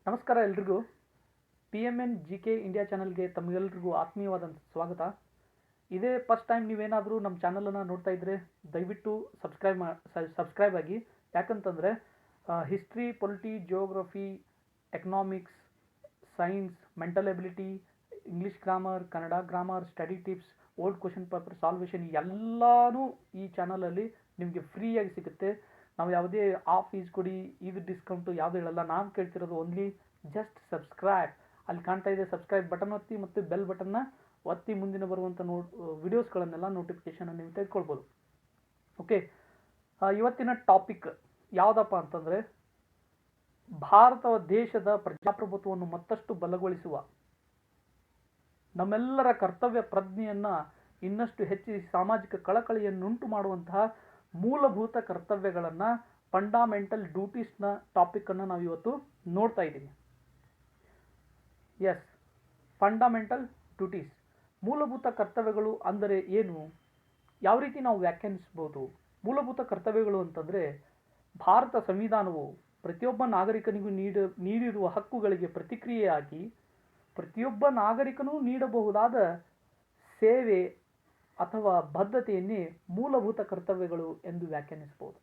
ನಮಸ್ಕಾರ ಎಲ್ರಿಗೂ. PMN GK India ಚಾನಲ್ಗೆ ತಮಗೆಲ್ಲರಿಗೂ ಆತ್ಮೀಯವಾದಂಥ ಸ್ವಾಗತ. ಇದೇ ಫಸ್ಟ್ ಟೈಮ್ ನೀವೇನಾದರೂ ನಮ್ಮ ಚಾನಲನ್ನು ನೋಡ್ತಾ ಇದ್ದರೆ ದಯವಿಟ್ಟು ಸಬ್ಸ್ಕ್ರೈಬ್ ಆಗಿ. ಯಾಕಂತಂದರೆ history, polity, geography, economics, science, mental ability, English grammar, Kannada grammar, study tips, old question paper salvation ಎಲ್ಲನೂ ಈ ಚಾನಲಲ್ಲಿ ನಿಮಗೆ ಫ್ರೀಯಾಗಿ ಸಿಗುತ್ತೆ. ನಾವು ಯಾವುದೇ ಫೀಸ್ ಕೊಡಿ, ಇದು ಡಿಸ್ಕೌಂಟು ಯಾವುದೂ ಹೇಳಲ್ಲ. ನಾನು ಕೇಳ್ತಿರೋದು ಓನ್ಲಿ ಜಸ್ಟ್ ಸಬ್ಸ್ಕ್ರೈಬ್. ಅಲ್ಲಿ ಕಾಣ್ತಾ ಇದೆ ಸಬ್ಸ್ಕ್ರೈಬ್ ಬಟನ್ ಒತ್ತಿ ಮತ್ತು ಬೆಲ್ ಬಟನ್ನ ಒತ್ತಿ ಮುಂದಿನ ಬರುವಂಥ ವಿಡಿಯೋಸ್ಗಳನ್ನೆಲ್ಲ ನೋಟಿಫಿಕೇಷನ್ ನೀವು ತೆಗೆದುಕೊಳ್ಬೋದು. ಓಕೆ, ಇವತ್ತಿನ ಟಾಪಿಕ್ ಯಾವುದಪ್ಪ ಅಂತಂದರೆ ಭಾರತ ದೇಶದ ಪ್ರಜಾಪ್ರಭುತ್ವವನ್ನು ಮತ್ತಷ್ಟು ಬಲಗೊಳಿಸುವ, ನಮ್ಮೆಲ್ಲರ ಕರ್ತವ್ಯ ಪ್ರಜ್ಞೆಯನ್ನು ಇನ್ನಷ್ಟು ಹೆಚ್ಚಿಸಿ ಸಾಮಾಜಿಕ ಕಳಕಳಿಯನ್ನುಂಟು ಮಾಡುವಂತಹ ಮೂಲಭೂತ ಕರ್ತವ್ಯಗಳನ್ನು, ಫಂಡಮೆಂಟಲ್ ಡ್ಯೂಟೀಸ್ನ ಟಾಪಿಕನ್ನು ನಾವು ಇವತ್ತು ನೋಡ್ತಾ ಇದ್ದೀವಿ. ಎಸ್, ಫಂಡಮೆಂಟಲ್ ಡ್ಯೂಟೀಸ್, ಮೂಲಭೂತ ಕರ್ತವ್ಯಗಳು ಅಂದರೆ ಏನು, ಯಾವ ರೀತಿ ನಾವು ವ್ಯಾಖ್ಯಾನಿಸ್ಬೋದು? ಮೂಲಭೂತ ಕರ್ತವ್ಯಗಳು ಅಂತಂದರೆ ಭಾರತ ಸಂವಿಧಾನವು ಪ್ರತಿಯೊಬ್ಬ ನಾಗರಿಕನಿಗೂ ನೀಡಿರುವ ಹಕ್ಕುಗಳಿಗೆ ಪ್ರತಿಕ್ರಿಯೆಯಾಗಿ ಪ್ರತಿಯೊಬ್ಬ ನಾಗರಿಕನೂ ನೀಡಬಹುದಾದ ಸೇವೆ ಅಥವಾ ಬದ್ಧತೆಯನ್ನೇ ಮೂಲಭೂತ ಕರ್ತವ್ಯಗಳು ಎಂದು ವ್ಯಾಖ್ಯಾನಿಸಬಹುದು.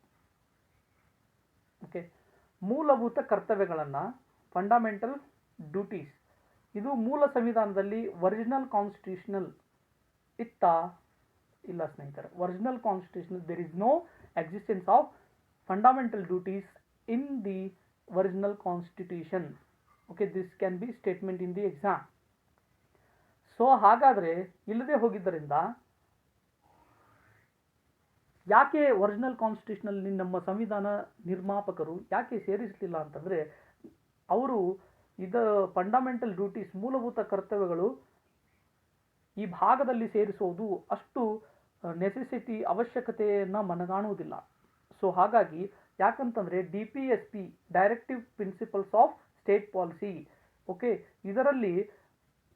ಓಕೆ, ಮೂಲಭೂತ ಕರ್ತವ್ಯಗಳನ್ನು, ಫಂಡಮೆಂಟಲ್ ಡ್ಯೂಟೀಸ್, ಇದು ಮೂಲ ಸಂವಿಧಾನದಲ್ಲಿ ಒರಿಜಿನಲ್ ಕಾನ್ಸ್ಟಿಟ್ಯೂಷನಲ್ ಇಲ್ಲ ಸ್ನೇಹಿತರೆ. Original constitutional there is no existence of fundamental duties in the original constitution. Okay, this can be statement in the exam. So ಹಾಗಾದರೆ ಇಲ್ಲದೆ ಹೋಗಿದ್ದರಿಂದ ಯಾಕೆ ಒರಿಜಿನಲ್ ಕಾನ್ಸ್ಟಿಟ್ಯೂಷನಲ್ಲಿ ನಮ್ಮ ಸಂವಿಧಾನ ನಿರ್ಮಾಪಕರು ಯಾಕೆ ಸೇರಿಸಲಿಲ್ಲ ಅಂತಂದರೆ, ಅವರು ಫಂಡಮೆಂಟಲ್ ಡ್ಯೂಟೀಸ್, ಮೂಲಭೂತ ಕರ್ತವ್ಯಗಳು ಈ ಭಾಗದಲ್ಲಿ ಸೇರಿಸುವುದು ಅಷ್ಟು ನೆಸೆಸಿಟಿ, ಅವಶ್ಯಕತೆಯನ್ನು ಮನಗಾಣುವುದಿಲ್ಲ. ಸೊ ಹಾಗಾಗಿ ಯಾಕಂತಂದರೆ DPSP, directive principles of state policy, okay, ಇದರಲ್ಲಿ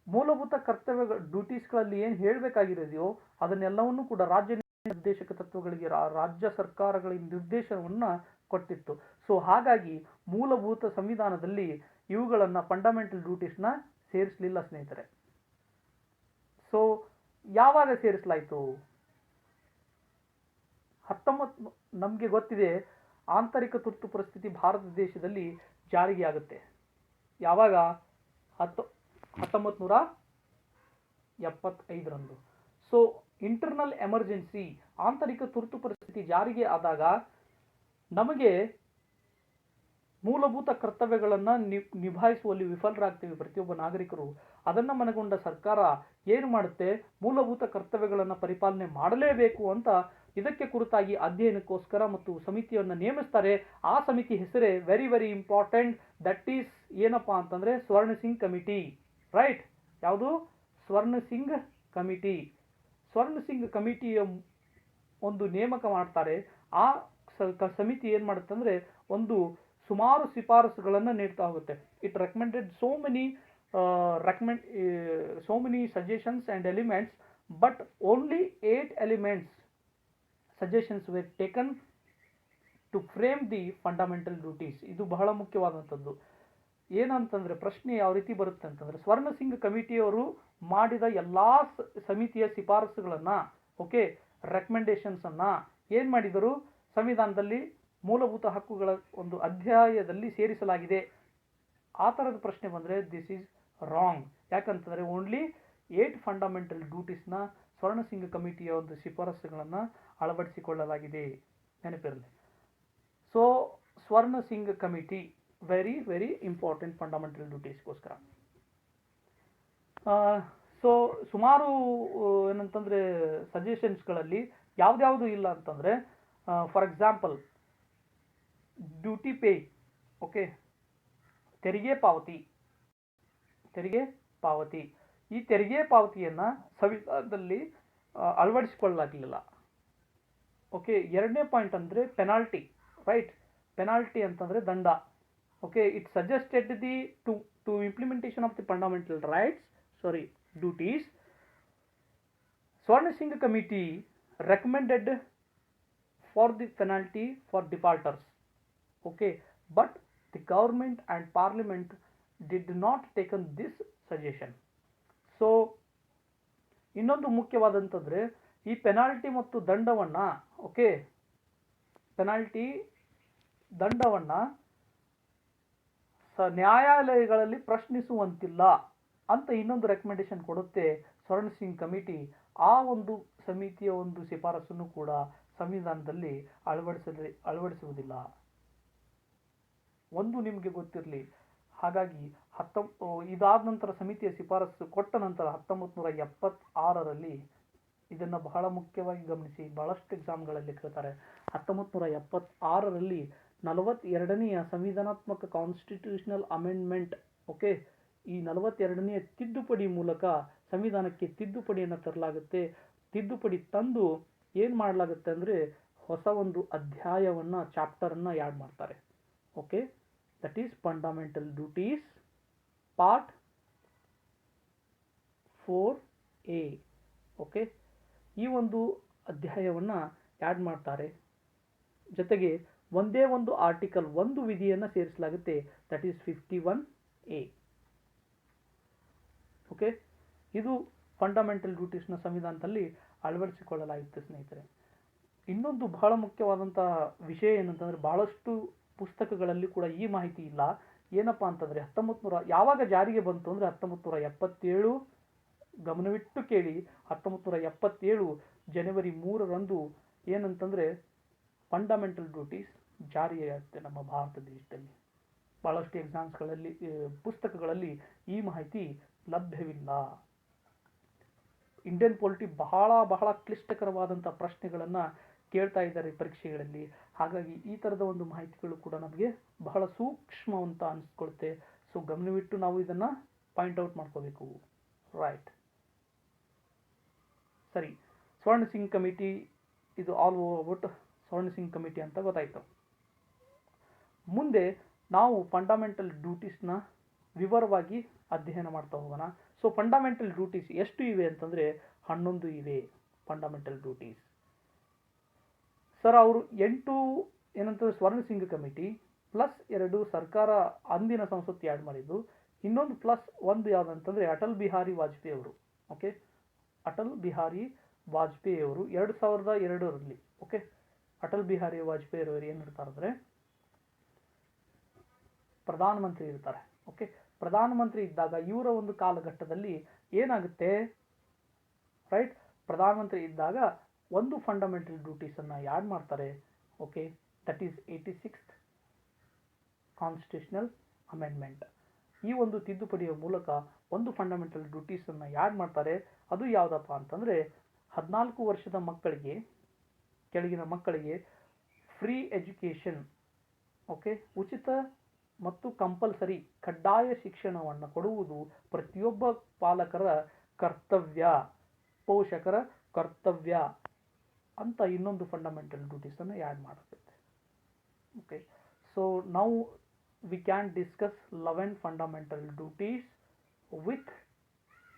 ಮೂಲಭೂತ ಕರ್ತವ್ಯ ಡ್ಯೂಟೀಸ್ಗಳಲ್ಲಿ ಏನು ಹೇಳಬೇಕಾಗಿರೋದೆಯೋ ಅದನ್ನೆಲ್ಲವನ್ನೂ ಕೂಡ ರಾಜ್ಯ ನಿರ್ದೇಶಕ ತತ್ವಗಳಿಗೆ ರಾಜ್ಯ ಸರ್ಕಾರಗಳಿಗೆ ನಿರ್ದೇಶನವನ್ನು ಕೊಟ್ಟಿತ್ತು. ಸೊ ಹಾಗಾಗಿ ಮೂಲಭೂತ ಸಂವಿಧಾನದಲ್ಲಿ ಇವುಗಳನ್ನು, ಫಂಡಮೆಂಟಲ್ ಡ್ಯೂಟೀಸ್ನ ಸೇರಿಸಲಿಲ್ಲ ಸ್ನೇಹಿತರೆ. ಸೊ ಯಾವಾಗ ಸೇರಿಸಲಾಯಿತು? ನಮಗೆ ಗೊತ್ತಿದೆ, ಆಂತರಿಕ ತುರ್ತು ಪರಿಸ್ಥಿತಿ ಭಾರತ ದೇಶದಲ್ಲಿ ಜಾರಿಗೆ ಆಗುತ್ತೆ ಯಾವಾಗ? 1975ರಂದು. ಸೊ ಇಂಟರ್ನಲ್ ಎಮರ್ಜೆನ್ಸಿ, ಆಂತರಿಕ ತುರ್ತು ಪರಿಸ್ಥಿತಿ ಜಾರಿಗೆ ಆದಾಗ ನಮಗೆ ಮೂಲಭೂತ ಕರ್ತವ್ಯಗಳನ್ನು ನಿಭಾಯಿಸುವಲ್ಲಿ ವಿಫಲರಾಗ್ತೀವಿ ಪ್ರತಿಯೊಬ್ಬ ನಾಗರಿಕರು. ಅದನ್ನು ಮನಗೊಂಡ ಸರ್ಕಾರ ಏನು ಮಾಡುತ್ತೆ? ಮೂಲಭೂತ ಕರ್ತವ್ಯಗಳನ್ನು ಪರಿಪಾಲನೆ ಮಾಡಲೇಬೇಕು ಅಂತ ಇದಕ್ಕೆ ಕುರಿತಾಗಿ ಅಧ್ಯಯನಕ್ಕೋಸ್ಕರ ಮತ್ತು ಸಮಿತಿಯನ್ನು ನೇಮಿಸ್ತಾರೆ. ಆ ಸಮಿತಿ ಹೆಸರೇ very very important. That is ಏನಪ್ಪ ಅಂತಂದರೆ ಸ್ವರ್ಣ ಸಿಂಗ್ ಕಮಿಟಿ. ರೈಟ್? ಯಾವುದು? ಸ್ವರ್ಣ ಸಿಂಗ್ ಕಮಿಟಿ. ಸ್ವರ್ಣ ಸಿಂಗ್ ಕಮಿಟಿಯ ಒಂದು ನೇಮಕ ಮಾಡ್ತಾರೆ. ಆ ಸಮಿತಿ ಏನು ಮಾಡುತ್ತೆ ಅಂದರೆ ಸುಮಾರು ಶಿಫಾರಸುಗಳನ್ನು ನೀಡ್ತಾ ಹೋಗುತ್ತೆ. It recommended so many suggestions and elements, but only 8 elements suggestions were taken to frame the fundamental duties. ಇದು ಬಹಳ ಮುಖ್ಯವಾದಂಥದ್ದು. ಏನಂತಂದರೆ ಪ್ರಶ್ನೆ ಯಾವ ರೀತಿ ಬರುತ್ತೆ ಅಂತಂದರೆ, ಸ್ವರ್ಣ ಸಿಂಗ್ ಕಮಿಟಿಯವರು ಮಾಡಿದ ಎಲ್ಲ ಸಮಿತಿಯ ಶಿಫಾರಸುಗಳನ್ನು, ಓಕೆ, ರೆಕಮೆಂಡೇಶನ್ಸನ್ನು ಏನು ಮಾಡಿದರು? ಸಂವಿಧಾನದಲ್ಲಿ ಮೂಲಭೂತ ಹಕ್ಕುಗಳ ಒಂದು ಅಧ್ಯಾಯದಲ್ಲಿ ಸೇರಿಸಲಾಗಿದೆ. ಆ ಥರದ ಪ್ರಶ್ನೆ ಬಂದರೆ ದಿಸ್ ಈಸ್ ರಾಂಗ್. ಯಾಕಂತಂದರೆ ಓನ್ಲಿ 8 ಫಂಡಮೆಂಟಲ್ ಡ್ಯೂಟೀಸ್ನ ಸ್ವರ್ಣ ಸಿಂಗ್ ಕಮಿಟಿಯ ಒಂದು ಶಿಫಾರಸುಗಳನ್ನು ಅಳವಡಿಸಿಕೊಳ್ಳಲಾಗಿದೆ, ನೆನಪಿರಲಿ. So Swaran Singh committee very very important fundamental ಡ್ಯೂಟೀಸ್ಗೋಸ್ಕರ. ಸೊ ಸುಮಾರು ಏನಂತಂದರೆ ಸಜೆಷನ್ಸ್ಗಳಲ್ಲಿ ಯಾವುದ್ಯಾವುದು ಇಲ್ಲ ಅಂತಂದರೆ, for example duty pay, okay, ತೆರಿಗೆ ಪಾವತಿ. ಈ ತೆರಿಗೆ ಪಾವತಿಯನ್ನು ಸಂವಿಧಾನದಲ್ಲಿ ಅಳವಡಿಸಿಕೊಳ್ಳಲಾಗಲಿಲ್ಲ. ಓಕೆ, ಎರಡನೇ ಪಾಯಿಂಟ್ ಅಂದರೆ ಪೆನಾಲ್ಟಿ. ರೈಟ್? ಪೆನಾಲ್ಟಿ ಅಂತಂದರೆ ದಂಡ. Okay, it suggested to implementation of the fundamental duties. Swaran Singh committee recommended for the penalty for defaulters. Okay, but the government and parliament did not taken this suggestion. So ಇನ್ನೊಂದು ಮುಖ್ಯವಾದಂತಂದ್ರೆ ಈ penalty ಮತ್ತು ದಂಡವನ್ನ, okay, penalty ದಂಡವನ್ನ ನ್ಯಾಯಾಲಯಗಳಲ್ಲಿ ಪ್ರಶ್ನಿಸುವಂತಿಲ್ಲ ಅಂತ ಇನ್ನೊಂದು recommendation ಕೊಡುತ್ತೆ ಸ್ವರ್ಣ Singh committee. ಆ ಒಂದು ಸಮಿತಿಯ ಒಂದು ಶಿಫಾರಸನ್ನು ಕೂಡ ಸಂವಿಧಾನದಲ್ಲಿ ಅಳವಡಿಸುವುದಿಲ್ಲ. ಒಂದು ನಿಮಗೆ ಗೊತ್ತಿರಲಿ. ಹಾಗಾಗಿ ಇದಾದ ನಂತರ ಸಮಿತಿಯ ಶಿಫಾರಸು ಕೊಟ್ಟ ನಂತರ 1976ರಲ್ಲಿ ಇದನ್ನು ಬಹಳ ಮುಖ್ಯವಾಗಿ ಗಮನಿಸಿ, ಬಹಳಷ್ಟು ಎಕ್ಸಾಮ್ಗಳಲ್ಲಿ ಕೇಳ್ತಾರೆ. 1976ರಲ್ಲಿ 42ನೇ ಸಂವಿಧಾನಾತ್ಮಕ ಕಾನ್ಸ್ಟಿಟ್ಯೂಷನಲ್ ಅಮೆಂಡ್ಮೆಂಟ್, ಓಕೆ, ಈ 42ನೇ ತಿದ್ದುಪಡಿ ಮೂಲಕ ಸಂವಿಧಾನಕ್ಕೆ ತಿದ್ದುಪಡಿಯನ್ನು ತರಲಾಗುತ್ತೆ. ತಿದ್ದುಪಡಿ ತಂದು ಏನು ಮಾಡಲಾಗುತ್ತೆ ಅಂದರೆ ಹೊಸ ಒಂದು ಅಧ್ಯಾಯವನ್ನು, ಚಾಪ್ಟರನ್ನು ಆ್ಯಡ್ ಮಾಡ್ತಾರೆ. Okay, that is fundamental duties part 4A. Okay, ಈ ಒಂದು ಅಧ್ಯಾಯವನ್ನು ಆ್ಯಡ್ ಮಾಡ್ತಾರೆ. ಜೊತೆಗೆ ಒಂದೇ ಒಂದು ಆರ್ಟಿಕಲ್, ಒಂದು ವಿಧಿಯನ್ನು ಸೇರಿಸಲಾಗುತ್ತೆ, ದಟ್ ಈಸ್ 51A. ಓಕೆ, ಇದು ಫಂಡಮೆಂಟಲ್ ಡ್ಯೂಟೀಸ್ನ ಸಂವಿಧಾನದಲ್ಲಿ ಅಳವಡಿಸಿಕೊಳ್ಳಲಾಗುತ್ತೆ ಸ್ನೇಹಿತರೆ. ಇನ್ನೊಂದು ಬಹಳ ಮುಖ್ಯವಾದಂತಹ ವಿಷಯ ಏನಂತಂದ್ರೆ, ಬಹಳಷ್ಟು ಪುಸ್ತಕಗಳಲ್ಲಿ ಕೂಡ ಈ ಮಾಹಿತಿ ಇಲ್ಲ. ಏನಪ್ಪಾ ಅಂತಂದ್ರೆ, ಯಾವಾಗ ಜಾರಿಗೆ ಬಂತು ಅಂದ್ರೆ 1977, ಗಮನವಿಟ್ಟು ಕೇಳಿ, 1977 ಜನವರಿ 3ರಂದು ಏನಂತಂದ್ರೆ ಫಂಡಮೆಂಟಲ್ ಡ್ಯೂಟೀಸ್ ಜಾರಿಯಾಗುತ್ತೆ ನಮ್ಮ ಭಾರತ ದೇಶದಲ್ಲಿ. ಬಹಳಷ್ಟು ಎಕ್ಸಾಮ್ಸ್ಗಳಲ್ಲಿ, ಪುಸ್ತಕಗಳಲ್ಲಿ ಈ ಮಾಹಿತಿ ಲಭ್ಯವಿಲ್ಲ. ಇಂಡಿಯನ್ ಪೊಲಿಟಿ ಬಹಳ ಕ್ಲಿಷ್ಟಕರವಾದಂಥ ಪ್ರಶ್ನೆಗಳನ್ನು ಕೇಳ್ತಾ ಇದ್ದಾರೆ ಪರೀಕ್ಷೆಗಳಲ್ಲಿ. ಹಾಗಾಗಿ ಈ ಥರದ ಒಂದು ಮಾಹಿತಿಗಳು ಕೂಡ ನಮಗೆ ಬಹಳ ಸೂಕ್ಷ್ಮ ಅಂತ ಅನಿಸ್ಕೊಳುತ್ತೆ. ಸೊ ಗಮನವಿಟ್ಟು ನಾವು ಇದನ್ನು ಪಾಯಿಂಟ್ ಔಟ್ ಮಾಡ್ಕೋಬೇಕು. ರೈಟ್, ಸರಿ. ಸ್ವರ್ಣ ಸಿಂಗ್ ಕಮಿಟಿ, ಇದು ಆಲ್ ಓವರ್ ಸ್ವರ್ಣ ಸಿಂಗ್ ಕಮಿಟಿ ಅಂತ ಗೊತ್ತಾಯಿತು. ಮುಂದೆ ನಾವು ಫಂಡಮೆಂಟಲ್ ಡ್ಯೂಟೀಸ್ನ ವಿವರವಾಗಿ ಅಧ್ಯಯನ ಮಾಡ್ತಾ ಹೋಗೋಣ. ಸೊ ಫಂಡಮೆಂಟಲ್ ಡ್ಯೂಟೀಸ್ ಎಷ್ಟು ಇವೆ ಅಂತಂದರೆ 11 ಇವೆ ಫಂಡಮೆಂಟಲ್ ಡ್ಯೂಟೀಸ್. ಸರ್, ಅವರು 8 ಏನಂತಂದ್ರೆ ಸ್ವರ್ಣ ಸಿಂಗ್ ಕಮಿಟಿ +2 ಸರ್ಕಾರ ಅಂದಿನ ಸಂಸತ್ತು ಆ್ಯಡ್ ಮಾಡಿದ್ದು. ಇನ್ನೊಂದು +1 ಯಾವುದಂತಂದರೆ ಅಟಲ್ ಬಿಹಾರಿ ವಾಜಪೇಯಿ ಅವರು. ಓಕೆ, ಅಟಲ್ ಬಿಹಾರಿ ವಾಜಪೇಯಿ ಅವರು 2002ರಲ್ಲಿ, ಓಕೆ, ಅಟಲ್ ಬಿಹಾರಿ ವಾಜಪೇಯಿ ಅವರು ಏನಿರ್ತಾರೆ ಅಂದರೆ ಪ್ರಧಾನಮಂತ್ರಿ ಇರ್ತಾರೆ. ಓಕೆ, ಪ್ರಧಾನಮಂತ್ರಿ ಇದ್ದಾಗ ಇವರ ಒಂದು ಕಾಲಘಟ್ಟದಲ್ಲಿ ಏನಾಗುತ್ತೆ, ರೈಟ್, ಪ್ರಧಾನಮಂತ್ರಿ ಇದ್ದಾಗ ಒಂದು ಫಂಡಮೆಂಟಲ್ ಡ್ಯೂಟೀಸನ್ನು ಆ್ಯಡ್ ಮಾಡ್ತಾರೆ. Okay, that is 86th constitutional amendment. ಈ ಒಂದು ತಿದ್ದುಪಡಿಯ ಮೂಲಕ ಒಂದು ಫಂಡಮೆಂಟಲ್ ಡ್ಯೂಟೀಸನ್ನು ಆ್ಯಡ್ ಮಾಡ್ತಾರೆ. ಅದು ಯಾವುದಪ್ಪ ಅಂತಂದರೆ 14 ವರ್ಷದ ಮಕ್ಕಳಿಗೆ, ಕೆಳಗಿನ ಮಕ್ಕಳಿಗೆ ಫ್ರೀ ಎಜುಕೇಷನ್, ಓಕೆ, ಉಚಿತ ಮತ್ತು ಕಂಪಲ್ಸರಿ ಕಡ್ಡಾಯ ಶಿಕ್ಷಣವನ್ನು ಕೊಡುವುದು ಪ್ರತಿಯೊಬ್ಬ ಪಾಲಕರ ಕರ್ತವ್ಯ, ಪೋಷಕರ ಕರ್ತವ್ಯ ಅಂತ ಇನ್ನೊಂದು ಫಂಡಮೆಂಟಲ್ ಡ್ಯೂಟೀಸನ್ನು ಆ್ಯಡ್ ಮಾಡುತ್ತೆ. ಓಕೆ, ಸೊ ನಾವು we can discuss 11 fundamental duties with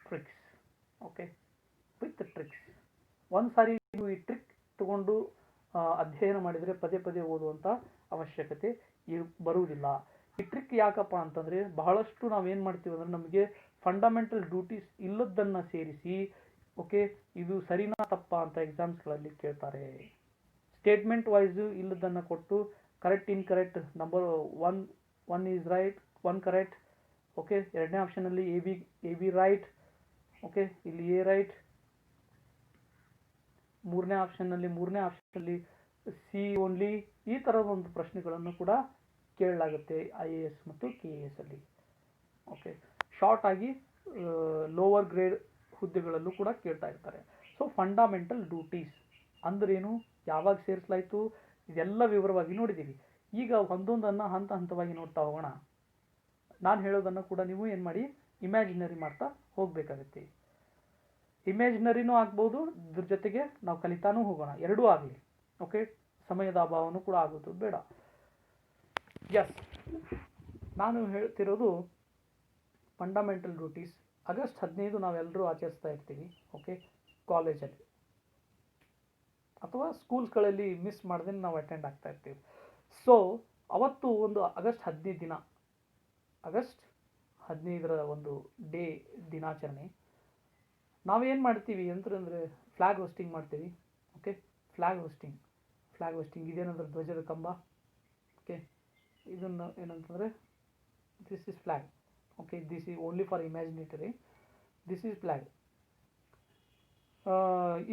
tricks. Okay, with tricks. ಒಂದು ಸಾರಿ ನೀವು ಈ ಟ್ರಿಕ್ ತಗೊಂಡು ಅಧ್ಯಯನ ಮಾಡಿದರೆ ಪದೇ ಪದೇ ಓದುವಂಥ ಅವಶ್ಯಕತೆ ಬರುವುದಿಲ್ಲ. ಈ ಟ್ರಿಕ್ ಯಾಕಪ್ಪ ಅಂತಂದರೆ, ಬಹಳಷ್ಟು ನಾವೇನು ಮಾಡ್ತೀವಿ ಅಂದರೆ ನಮಗೆ ಫಂಡಮೆಂಟಲ್ ಡ್ಯೂಟೀಸ್ ಇಲ್ಲದನ್ನು ಸೇರಿಸಿ, ಓಕೆ, ಇದು ಸರಿನಾ ತಪ್ಪಾ ಅಂತ ಎಕ್ಸಾಮ್ಸ್ಗಳಲ್ಲಿ ಕೇಳ್ತಾರೆ. ಸ್ಟೇಟ್ಮೆಂಟ್ ವೈಸು ಇಲ್ಲದನ್ನು ಕೊಟ್ಟು correct incorrect, number 1 is right, 1 correct, okay, ಎರಡನೇ ಆಪ್ಷನಲ್ಲಿ ಎ ಬಿ ರೈಟ್, ಓಕೆ, ಇಲ್ಲಿ ಎ ರೈಟ್, ಮೂರನೇ ಆಪ್ಷನ್ನಲ್ಲಿ ಸಿ ಓನ್ಲಿ, ಈ ಥರದ ಒಂದು ಪ್ರಶ್ನೆಗಳನ್ನು ಕೂಡ ಕೇಳಲಾಗುತ್ತೆ IAS ಮತ್ತು KAS ಅಲ್ಲಿ. ಓಕೆ, ಶಾರ್ಟ್ ಆಗಿ ಲೋವರ್ ಗ್ರೇಡ್ ಹುದ್ದೆಗಳಲ್ಲೂ ಕೂಡ ಕೇಳ್ತಾ ಇರ್ತಾರೆ. ಸೊ ಫಂಡಮೆಂಟಲ್ ಡ್ಯೂಟೀಸ್ ಅಂದ್ರೇನು, ಯಾವಾಗ ಸೇರಿಸಲಾಯಿತು, ಇದೆಲ್ಲ ವಿವರವಾಗಿ ನೋಡಿದ್ದೀವಿ. ಈಗ ಒಂದೊಂದನ್ನು ಹಂತವಾಗಿ ನೋಡ್ತಾ ಹೋಗೋಣ. ನಾನು ಹೇಳೋದನ್ನು ಕೂಡ ನೀವು ಏನು ಮಾಡಿ, ಇಮ್ಯಾಜಿನರಿ ಮಾಡ್ತಾ ಹೋಗಬೇಕಾಗುತ್ತೆ. ಇಮ್ಯಾಜಿನರಿನೂ ಆಗ್ಬೋದು, ಇದ್ರ ಜೊತೆಗೆ ನಾವು ಕಲಿತಾನೂ ಹೋಗೋಣ, ಎರಡೂ ಆಗಲಿ. ಓಕೆ, ಸಮಯದ ಅಭಾವನೂ ಕೂಡ ಆಗೋದು ಬೇಡ. ಎಸ್, ನಾನು ಹೇಳ್ತಿರೋದು ಫಂಡಮೆಂಟಲ್ ಡ್ಯೂಟೀಸ್. ಆಗಸ್ಟ್ 15 ನಾವೆಲ್ಲರೂ ಆಚರಿಸ್ತಾ ಇರ್ತೀವಿ. ಓಕೆ, ಕಾಲೇಜಲ್ಲಿ ಅಥವಾ ಸ್ಕೂಲ್ಸ್ಗಳಲ್ಲಿ ಮಿಸ್ ಮಾಡದೆ ನಾವು ಅಟೆಂಡ್ ಆಗ್ತಾ ಇರ್ತೀವಿ. ಸೊ ಅವತ್ತು ಒಂದು ಆಗಸ್ಟ್ 15 ದಿನ, ಆಗಸ್ಟ್ 15ರ ಒಂದು ದಿನಾಚರಣೆ. ನಾವೇನು ಮಾಡ್ತೀವಿ ಅಂತಂದರೆ ಫ್ಲ್ಯಾಗ್ ಹೋಸ್ಟಿಂಗ್ ಮಾಡ್ತೀವಿ. ಓಕೆ, ಫ್ಲ್ಯಾಗ್ ಹೋಸ್ಟಿಂಗ್ ಇದೇನಂದ್ರೆ ಧ್ವಜದ ಕಂಬ. ಓಕೆ, ಇದನ್ನು ಏನಂತಂದರೆ this is flag. Okay, this is only for imaginatory. This is flag.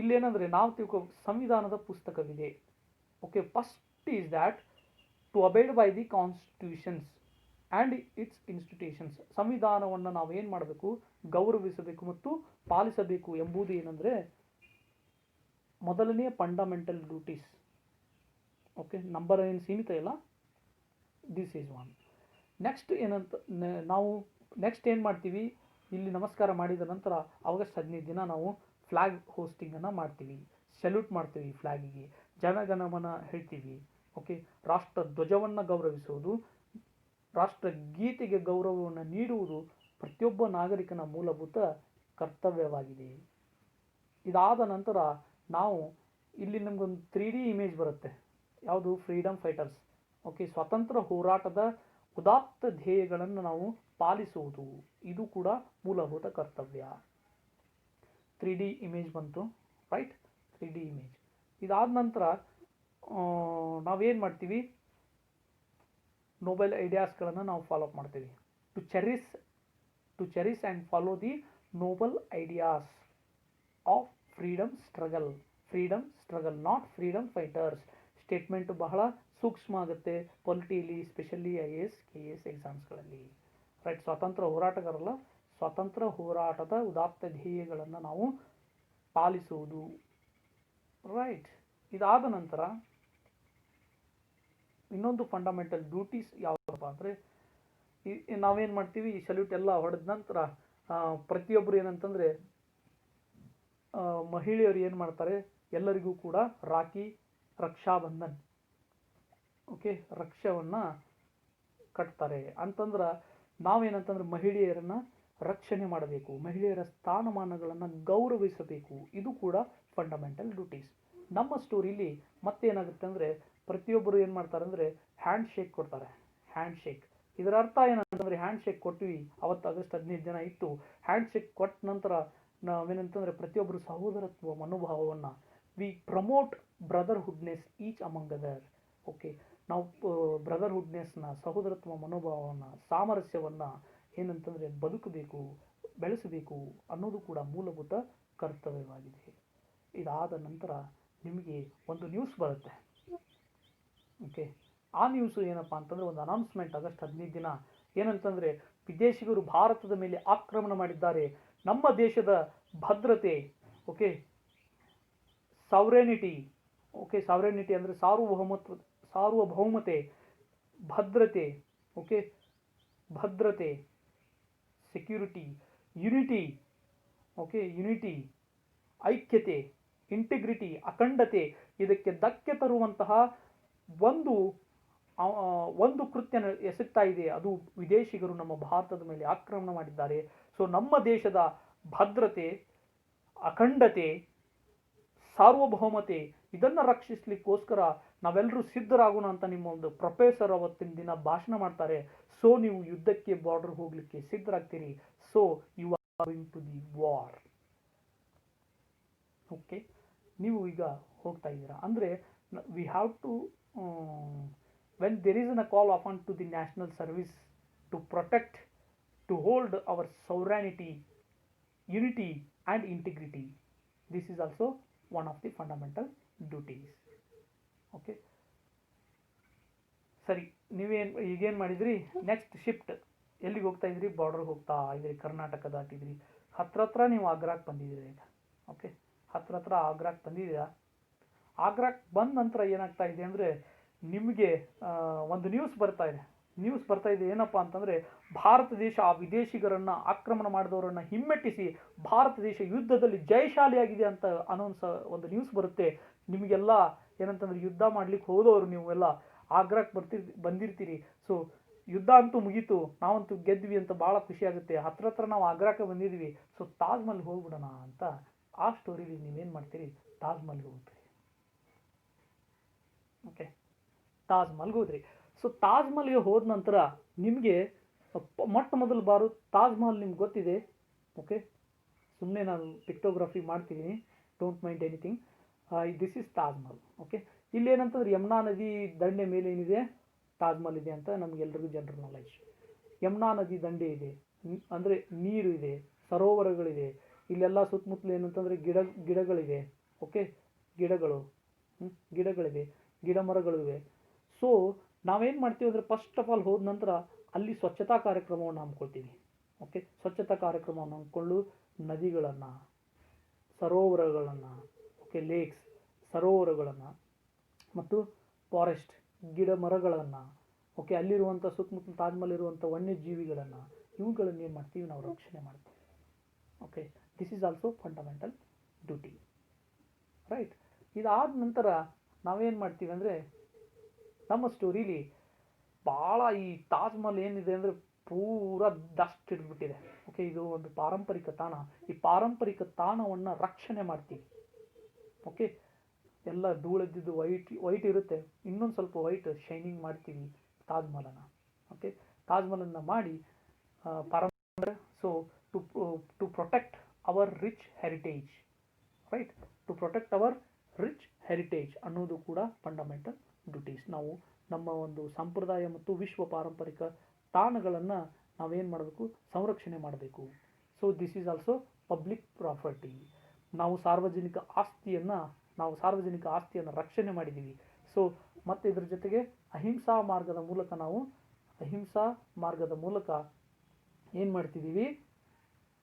ಇಲ್ಲೇನಂದರೆ ನಾವು ತಿಳ್ಕೊ ಸಂವಿಧಾನದ ಪುಸ್ತಕವಿದೆ. Okay, first is that to abide by the constitutions and its institutions. ಸಂವಿಧಾನವನ್ನು ನಾವು ಏನು ಮಾಡಬೇಕು, ಗೌರವಿಸಬೇಕು ಮತ್ತು ಪಾಲಿಸಬೇಕು ಎಂಬುದು ಏನಂದರೆ ಮೊದಲನೆಯ ಫಂಡಮೆಂಟಲ್ ಡ್ಯೂಟೀಸ್. ಓಕೆ, ನಂಬರ್ ಏನು ಸೀಮಿತ ಇಲ್ಲ, ದಿಸ್ ಈಸ್ ಒನ್. ನೆಕ್ಸ್ಟ್ ಏನಂತ ನಾವು ನೆಕ್ಸ್ಟ್ ಏನು ಮಾಡ್ತೀವಿ, ಇಲ್ಲಿ ನಮಸ್ಕಾರ ಮಾಡಿದ ನಂತರ ಆಗಸ್ಟ್ 15 ದಿನ ನಾವು ಫ್ಲ್ಯಾಗ್ ಹೋಸ್ಟಿಂಗನ್ನು ಮಾಡ್ತೀವಿ, ಸಲ್ಯೂಟ್ ಮಾಡ್ತೀವಿ ಫ್ಲ್ಯಾಗಿಗೆ, ಜನಗಣಮನ ಹೇಳ್ತೀವಿ. ಓಕೆ, ರಾಷ್ಟ್ರ ಧ್ವಜವನ್ನು ಗೌರವಿಸುವುದು, ರಾಷ್ಟ್ರ ಗೀತೆಗೆ ಗೌರವವನ್ನು ನೀಡುವುದು ಪ್ರತಿಯೊಬ್ಬ ನಾಗರಿಕನ ಮೂಲಭೂತ ಕರ್ತವ್ಯವಾಗಿದೆ. ಇದಾದ ನಂತರ ನಾವು ಇಲ್ಲಿ ನಮಗೊಂದು 3D ಇಮೇಜ್ ಬರುತ್ತೆ. ಯಾವುದು? Freedom fighters. ಓಕೆ, ಸ್ವಾತಂತ್ರ್ಯ ಹೋರಾಟದ ಉದಾತ್ತ ಧ್ಯೇಯಗಳನ್ನು ನಾವು ಪಾಲಿಸುವುದು, ಇದು ಕೂಡ ಮೂಲಭೂತ ಕರ್ತವ್ಯ. 3D ಇಮೇಜ್ ಬಂತು, ರೈಟ್? 3D image. ಇದಾದ ನಂತರ ನಾವೇನು ಮಾಡ್ತೀವಿ, ನೋಬೆಲ್ ಐಡಿಯಾಸ್ಗಳನ್ನು ನಾವು ಫಾಲೋ ಅಪ್ ಮಾಡ್ತೀವಿ. To cherish and follow the noble ideas of freedom struggle, not freedom fighters. Statement ಬಹಳ ಸೂಕ್ಷ್ಮ ಆಗುತ್ತೆ ಪೊಲಿಟಿಲಿ, ಸ್ಪೆಷಲಿ IAS KS ಎಕ್ಸಾಮ್ಸ್ಗಳಲ್ಲಿ. ರೈಟ್, ಸ್ವಾತಂತ್ರ್ಯ ಹೋರಾಟಗಾರಲ್ಲ, ಸ್ವಾತಂತ್ರ್ಯ ಹೋರಾಟದ ಉದಾತ್ತ ಧ್ಯೇಯಗಳನ್ನು ನಾವು ಪಾಲಿಸುವುದು. ರೈಟ್, ಇದಾದ ನಂತರ ಇನ್ನೊಂದು ಫಂಡಮೆಂಟಲ್ ಡ್ಯೂಟೀಸ್ ಯಾವುದಪ್ಪ ಅಂದರೆ, ನಾವೇನು ಮಾಡ್ತೀವಿ, ಈ ಸಲ್ಯೂಟ್ ಎಲ್ಲ ಹೊಡೆದ ನಂತರ ಪ್ರತಿಯೊಬ್ಬರು ಏನಂತಂದರೆ ಮಹಿಳೆಯರು ಏನು ಮಾಡ್ತಾರೆ, ಎಲ್ಲರಿಗೂ ಕೂಡ ರಕ್ಷಾಬಂಧನ್, ಓಕೆ, ರಕ್ಷವನ್ನು ಕಟ್ತಾರೆ. ಅಂತಂದ್ರೆ ನಾವೇನಂತಂದ್ರೆ ಮಹಿಳೆಯರನ್ನು ರಕ್ಷಣೆ ಮಾಡಬೇಕು, ಮಹಿಳೆಯರ ಸ್ಥಾನಮಾನಗಳನ್ನು ಗೌರವಿಸಬೇಕು, ಇದು ಕೂಡ ಫಂಡಮೆಂಟಲ್ ಡ್ಯೂಟೀಸ್. ನಮ್ಮ ಸ್ಟೋರಿಲಿ ಮತ್ತೇನಾಗುತ್ತೆ ಅಂದರೆ, ಪ್ರತಿಯೊಬ್ಬರು ಏನು ಮಾಡ್ತಾರೆ ಅಂದರೆ ಹ್ಯಾಂಡ್ ಶೇಕ್ ಕೊಡ್ತಾರೆ. ಹ್ಯಾಂಡ್ ಶೇಕ್, ಇದರ ಅರ್ಥ ಏನಂತಂದರೆ, ಹ್ಯಾಂಡ್ ಶೇಕ್ ಕೊಟ್ಟಿವಿ ಅವತ್ತು ಆಗಸ್ಟ್ 15 ದಿನ ಇತ್ತು. ಹ್ಯಾಂಡ್ ಶೇಕ್ ಕೊಟ್ಟ ನಂತರ ನಾವೇನಂತಂದರೆ ಪ್ರತಿಯೊಬ್ಬರು ಸಹೋದರತ್ವ ಮನೋಭಾವವನ್ನು, we promote brotherhoodness each among other. Okay, ನಾವು ಬ್ರದರ್ಹುಡ್ನೆಸ್ನ, ಸಹೋದರತ್ವ ಮನೋಭಾವವನ್ನು, ಸಾಮರಸ್ಯವನ್ನು ಏನಂತಂದರೆ ಬದುಕಬೇಕು, ಬೆಳೆಸಬೇಕು ಅನ್ನೋದು ಕೂಡ ಮೂಲಭೂತ ಕರ್ತವ್ಯವಾಗಿದೆ. ಇದಾದ ನಂತರ ನಿಮಗೆ ಒಂದು ನ್ಯೂಸ್ ಬರುತ್ತೆ. ಓಕೆ, ಆ ನ್ಯೂಸು ಏನಪ್ಪ ಅಂತಂದರೆ ಒಂದು ಅನೌನ್ಸ್ಮೆಂಟ್. ಆಗಸ್ಟ್ 15 ದಿನ ಏನಂತಂದರೆ, ವಿದೇಶಿಗರು ಭಾರತದ ಮೇಲೆ ಆಕ್ರಮಣ ಮಾಡಿದ್ದಾರೆ, ನಮ್ಮ ದೇಶದ ಭದ್ರತೆ, ಓಕೆ, ಸಾವರೆನಿಟಿ, ಓಕೆ, ಸಾವರೆನಿಟಿ ಅಂದರೆ ಸಾರ್ವಭೌಮತೆ, ಭದ್ರತೆ, ಓಕೆ, ಭದ್ರತೆ, ಸೆಕ್ಯೂರಿಟಿ, ಯುನಿಟಿ, ಓಕೆ, ಯುನಿಟಿ, ಐಕ್ಯತೆ, ಇಂಟಿಗ್ರಿಟಿ, ಅಖಂಡತೆ, ಇದಕ್ಕೆ ಧಕ್ಕೆ ತರುವಂತಹ ಒಂದು ಕೃತ್ಯ ಎಸಗ್ತಾ ಇದೆ. ಅದು ವಿದೇಶಿಗರು ನಮ್ಮ ಭಾರತದ ಮೇಲೆ ಆಕ್ರಮಣ ಮಾಡಿದ್ದಾರೆ. ಸೊ ನಮ್ಮ ದೇಶದ ಭದ್ರತೆ, ಅಖಂಡತೆ, ಸಾರ್ವಭೌಮತೆ ಇದನ್ನು ರಕ್ಷಿಸಲಿಕ್ಕೋಸ್ಕರ ನಾವೆಲ್ಲರೂ ಸಿದ್ಧರಾಗೋಣ ಅಂತ ನಿಮ್ಮ ಒಂದು ಪ್ರೊಫೆಸರ್ ಅವತ್ತಿನ ದಿನ ಭಾಷಣ ಮಾಡ್ತಾರೆ. ಸೊ ನೀವು ಯುದ್ಧಕ್ಕೆ, ಬಾರ್ಡರ್ ಹೋಗಲಿಕ್ಕೆ ಸಿದ್ಧರಾಗ್ತೀರಿ. So you are going to the war. Okay, ನೀವು ಈಗ ಹೋಗ್ತಾ ಇದ್ದೀರಾ ಅಂದರೆ we have to when there is a call upon to the national service to protect, to hold our sovereignty, unity and integrity. This is also one of the fundamental duties. Okay, ಸರಿ, ಈಗೇನು ಮಾಡಿದ್ರಿ, next shift ಎಲ್ಲಿಗೆ ಹೋಗ್ತಾ ಇದ್ರಿ, ಬಾರ್ಡರ್ಗೆ ಹೋಗ್ತಾ ಇದ್ರಿ, ಕರ್ನಾಟಕ ದಾಟಿದ್ರಿ, ಹತ್ರ ನೀವು ಆಗ್ರಾಕ್ಕೆ ಬಂದಿದ್ದೀರಿ. ಈಗ ಓಕೆ, ಹತ್ರ ಆಗ್ರಾಕ್ಕೆ ಬಂದಿದ್ದೀರಾ. ಆಗ್ರಾಕ್ಕೆ ಬಂದ ನಂತರ ಏನಾಗ್ತಾ ಇದೆ ಅಂದರೆ, ನಿಮಗೆ ಒಂದು ನ್ಯೂಸ್ ಬರ್ತಾ ಇದೆ ಏನಪ್ಪ ಅಂತಂದರೆ, ಭಾರತ ದೇಶ ಆ ವಿದೇಶಿಗರನ್ನು ಆಕ್ರಮಣ ಮಾಡಿದವರನ್ನು ಹಿಮ್ಮೆಟ್ಟಿಸಿ ಭಾರತ ದೇಶ ಯುದ್ಧದಲ್ಲಿ ಜಯಶಾಲಿಯಾಗಿದೆ ಅಂತ ಒಂದು ನ್ಯೂಸ್ ಬರುತ್ತೆ. ನಿಮಗೆಲ್ಲ ಏನಂತಂದ್ರೆ ಯುದ್ಧ ಮಾಡ್ಲಿಕ್ಕೆ ಹೋದವರು ನೀವು ಎಲ್ಲ ಆಗ್ರಾಕ್ಕೆ ಬಂದಿರ್ತೀರಿ. ಸೊ ಯುದ್ಧ ಅಂತೂ ಮುಗೀತು, ನಾವಂತೂ ಗೆದ್ವಿ ಅಂತ ಭಾಳ ಖುಷಿ ಆಗುತ್ತೆ. ಹತ್ರ ನಾವು ಆಗ್ರಾಕ್ಕೆ ಬಂದಿದ್ವಿ, ಸೊ ತಾಜ್ ಮಹಲ್ ಹೋಗ್ಬಿಡೋಣ ಅಂತ ಆ ಸ್ಟೋರಿಲಿ ನೀವೇನು ಮಾಡ್ತೀರಿ, ತಾಜ್ ಮಹಲ್ಗೆ ಹೋಗ್ತೀರಿ. ಓಕೆ, ತಾಜ್ ಮಹಲ್ಗೆ ಹೋದ್ರಿ. ಸೊ ತಾಜ್ ಮಹಲ್ಗೆ ಹೋದ ನಂತರ ನಿಮಗೆ ಮೊಟ್ಟ ಮೊದಲು ಬಾರು ತಾಜ್ ಮಹಲ್ ನಿಮ್ಗೆ ಗೊತ್ತಿದೆ. ಓಕೆ, ಸುಮ್ಮನೆ ನಾನು ಪಿಕ್ಟೋಗ್ರಫಿ ಮಾಡ್ತೀನಿ, don't mind anything. This is Taj Mahal. Okay, ಇಲ್ಲಿ ಏನಂತಂದ್ರೆ ಯಮುನಾ ನದಿ ದಂಡೆ ಮೇಲೆ ಏನಿದೆ, ತಾಜ್ ಮಹಲ್ ಇದೆ ಅಂತ ನಮಗೆಲ್ರಿಗೂ ಜನರಲ್ ನಾಲೆಡ್ಜ್. ಯಮುನಾ ನದಿ ದಂಡೆ ಇದೆ, ಅಂದರೆ ನೀರು ಇದೆ, ಸರೋವರಗಳಿದೆ. ಇಲ್ಲೆಲ್ಲ ಸುತ್ತಮುತ್ತಲು ಏನಂತಂದರೆ ಗಿಡಗಳಿವೆ. ಓಕೆ, ಗಿಡಗಳಿವೆ, ಗಿಡ ಮರಗಳಿವೆ. ಸೊ ನಾವೇನು ಮಾಡ್ತೀವಿ ಅಂದರೆ ಫಸ್ಟ್ ಆಫ್ ಆಲ್ ಹೋದ ನಂತರ ಅಲ್ಲಿ ಸ್ವಚ್ಛತಾ ಕಾರ್ಯಕ್ರಮವನ್ನು ಹಮ್ಮಿಕೊಳ್ತೀವಿ. ಓಕೆ, ಸ್ವಚ್ಛತಾ ಕಾರ್ಯಕ್ರಮವನ್ನು ಹಮ್ಮಿಕೊಂಡು ನದಿಗಳನ್ನು, ಸರೋವರಗಳನ್ನು, ಓಕೆ, ಲೇಕ್ಸ್, ಸರೋವರಗಳನ್ನು ಮತ್ತು ಫಾರೆಸ್ಟ್, ಗಿಡ ಮರಗಳನ್ನು, ಓಕೆ, ಅಲ್ಲಿರುವಂಥ ಸುತ್ತಮುತ್ತಲು ತಾಜ್ ಮಹಲ್ ಇರುವಂಥ ವನ್ಯಜೀವಿಗಳನ್ನು, ಇವುಗಳನ್ನು ಏನು ಮಾಡ್ತೀವಿ, ನಾವು ರಕ್ಷಣೆ ಮಾಡ್ತೀವಿ. Okay, this is also fundamental duty, right. ಇದಾದ ನಂತರ ನಾವೇನು ಮಾಡ್ತೀವಿ ಅಂದರೆ, ನಮ್ಮ ಸ್ಟೋರಿಲಿ ಭಾಳ ಈ ತಾಜ್ ಮಹಲ್ ಏನಿದೆ ಅಂದರೆ ಪೂರಾ ಡಸ್ಟ್ ಹಿಡಿದ್ಬಿಟ್ಟಿದೆ. ಓಕೆ, ಇದು ಒಂದು ಪಾರಂಪರಿಕ ತಾಣ. ಈ ಪಾರಂಪರಿಕ ತಾಣವನ್ನು ರಕ್ಷಣೆ ಮಾಡ್ತೀವಿ. ಓಕೆ, ಎಲ್ಲ ಧೂಳೆದ್ದಿದ್ದು ವೈಟ್ ಇರುತ್ತೆ, ಇನ್ನೊಂದು ಸ್ವಲ್ಪ ವೈಟ್ ಶೈನಿಂಗ್ ಮಾಡ್ತೀವಿ ತಾಜ್ ಮಹಲನ್ನು. ಓಕೆ, ತಾಜ್ ಮಹಲನ್ನು ಮಾಡಿ so to protect our rich heritage, right, to protect our rich heritage ಅನ್ನೋದು ಕೂಡ ಫಂಡಮೆಂಟಲ್ ಡ್ಯೂಟೀಸ್. ನಾವು ನಮ್ಮ ಒಂದು ಸಂಪ್ರದಾಯ ಮತ್ತು ವಿಶ್ವ ಪಾರಂಪರಿಕ ತಾಣಗಳನ್ನು ನಾವೇನು ಮಾಡಬೇಕು, ಸಂರಕ್ಷಣೆ ಮಾಡಬೇಕು. So this is also public property. ನಾವು ಸಾರ್ವಜನಿಕ ಆಸ್ತಿಯನ್ನು ರಕ್ಷಣೆ ಮಾಡಿದ್ದೀವಿ. ಸೊ ಮತ್ತು ಇದ್ರ ಜೊತೆಗೆ ಅಹಿಂಸಾ ಮಾರ್ಗದ ಮೂಲಕ ಏನು ಮಾಡ್ತಿದ್ದೀವಿ,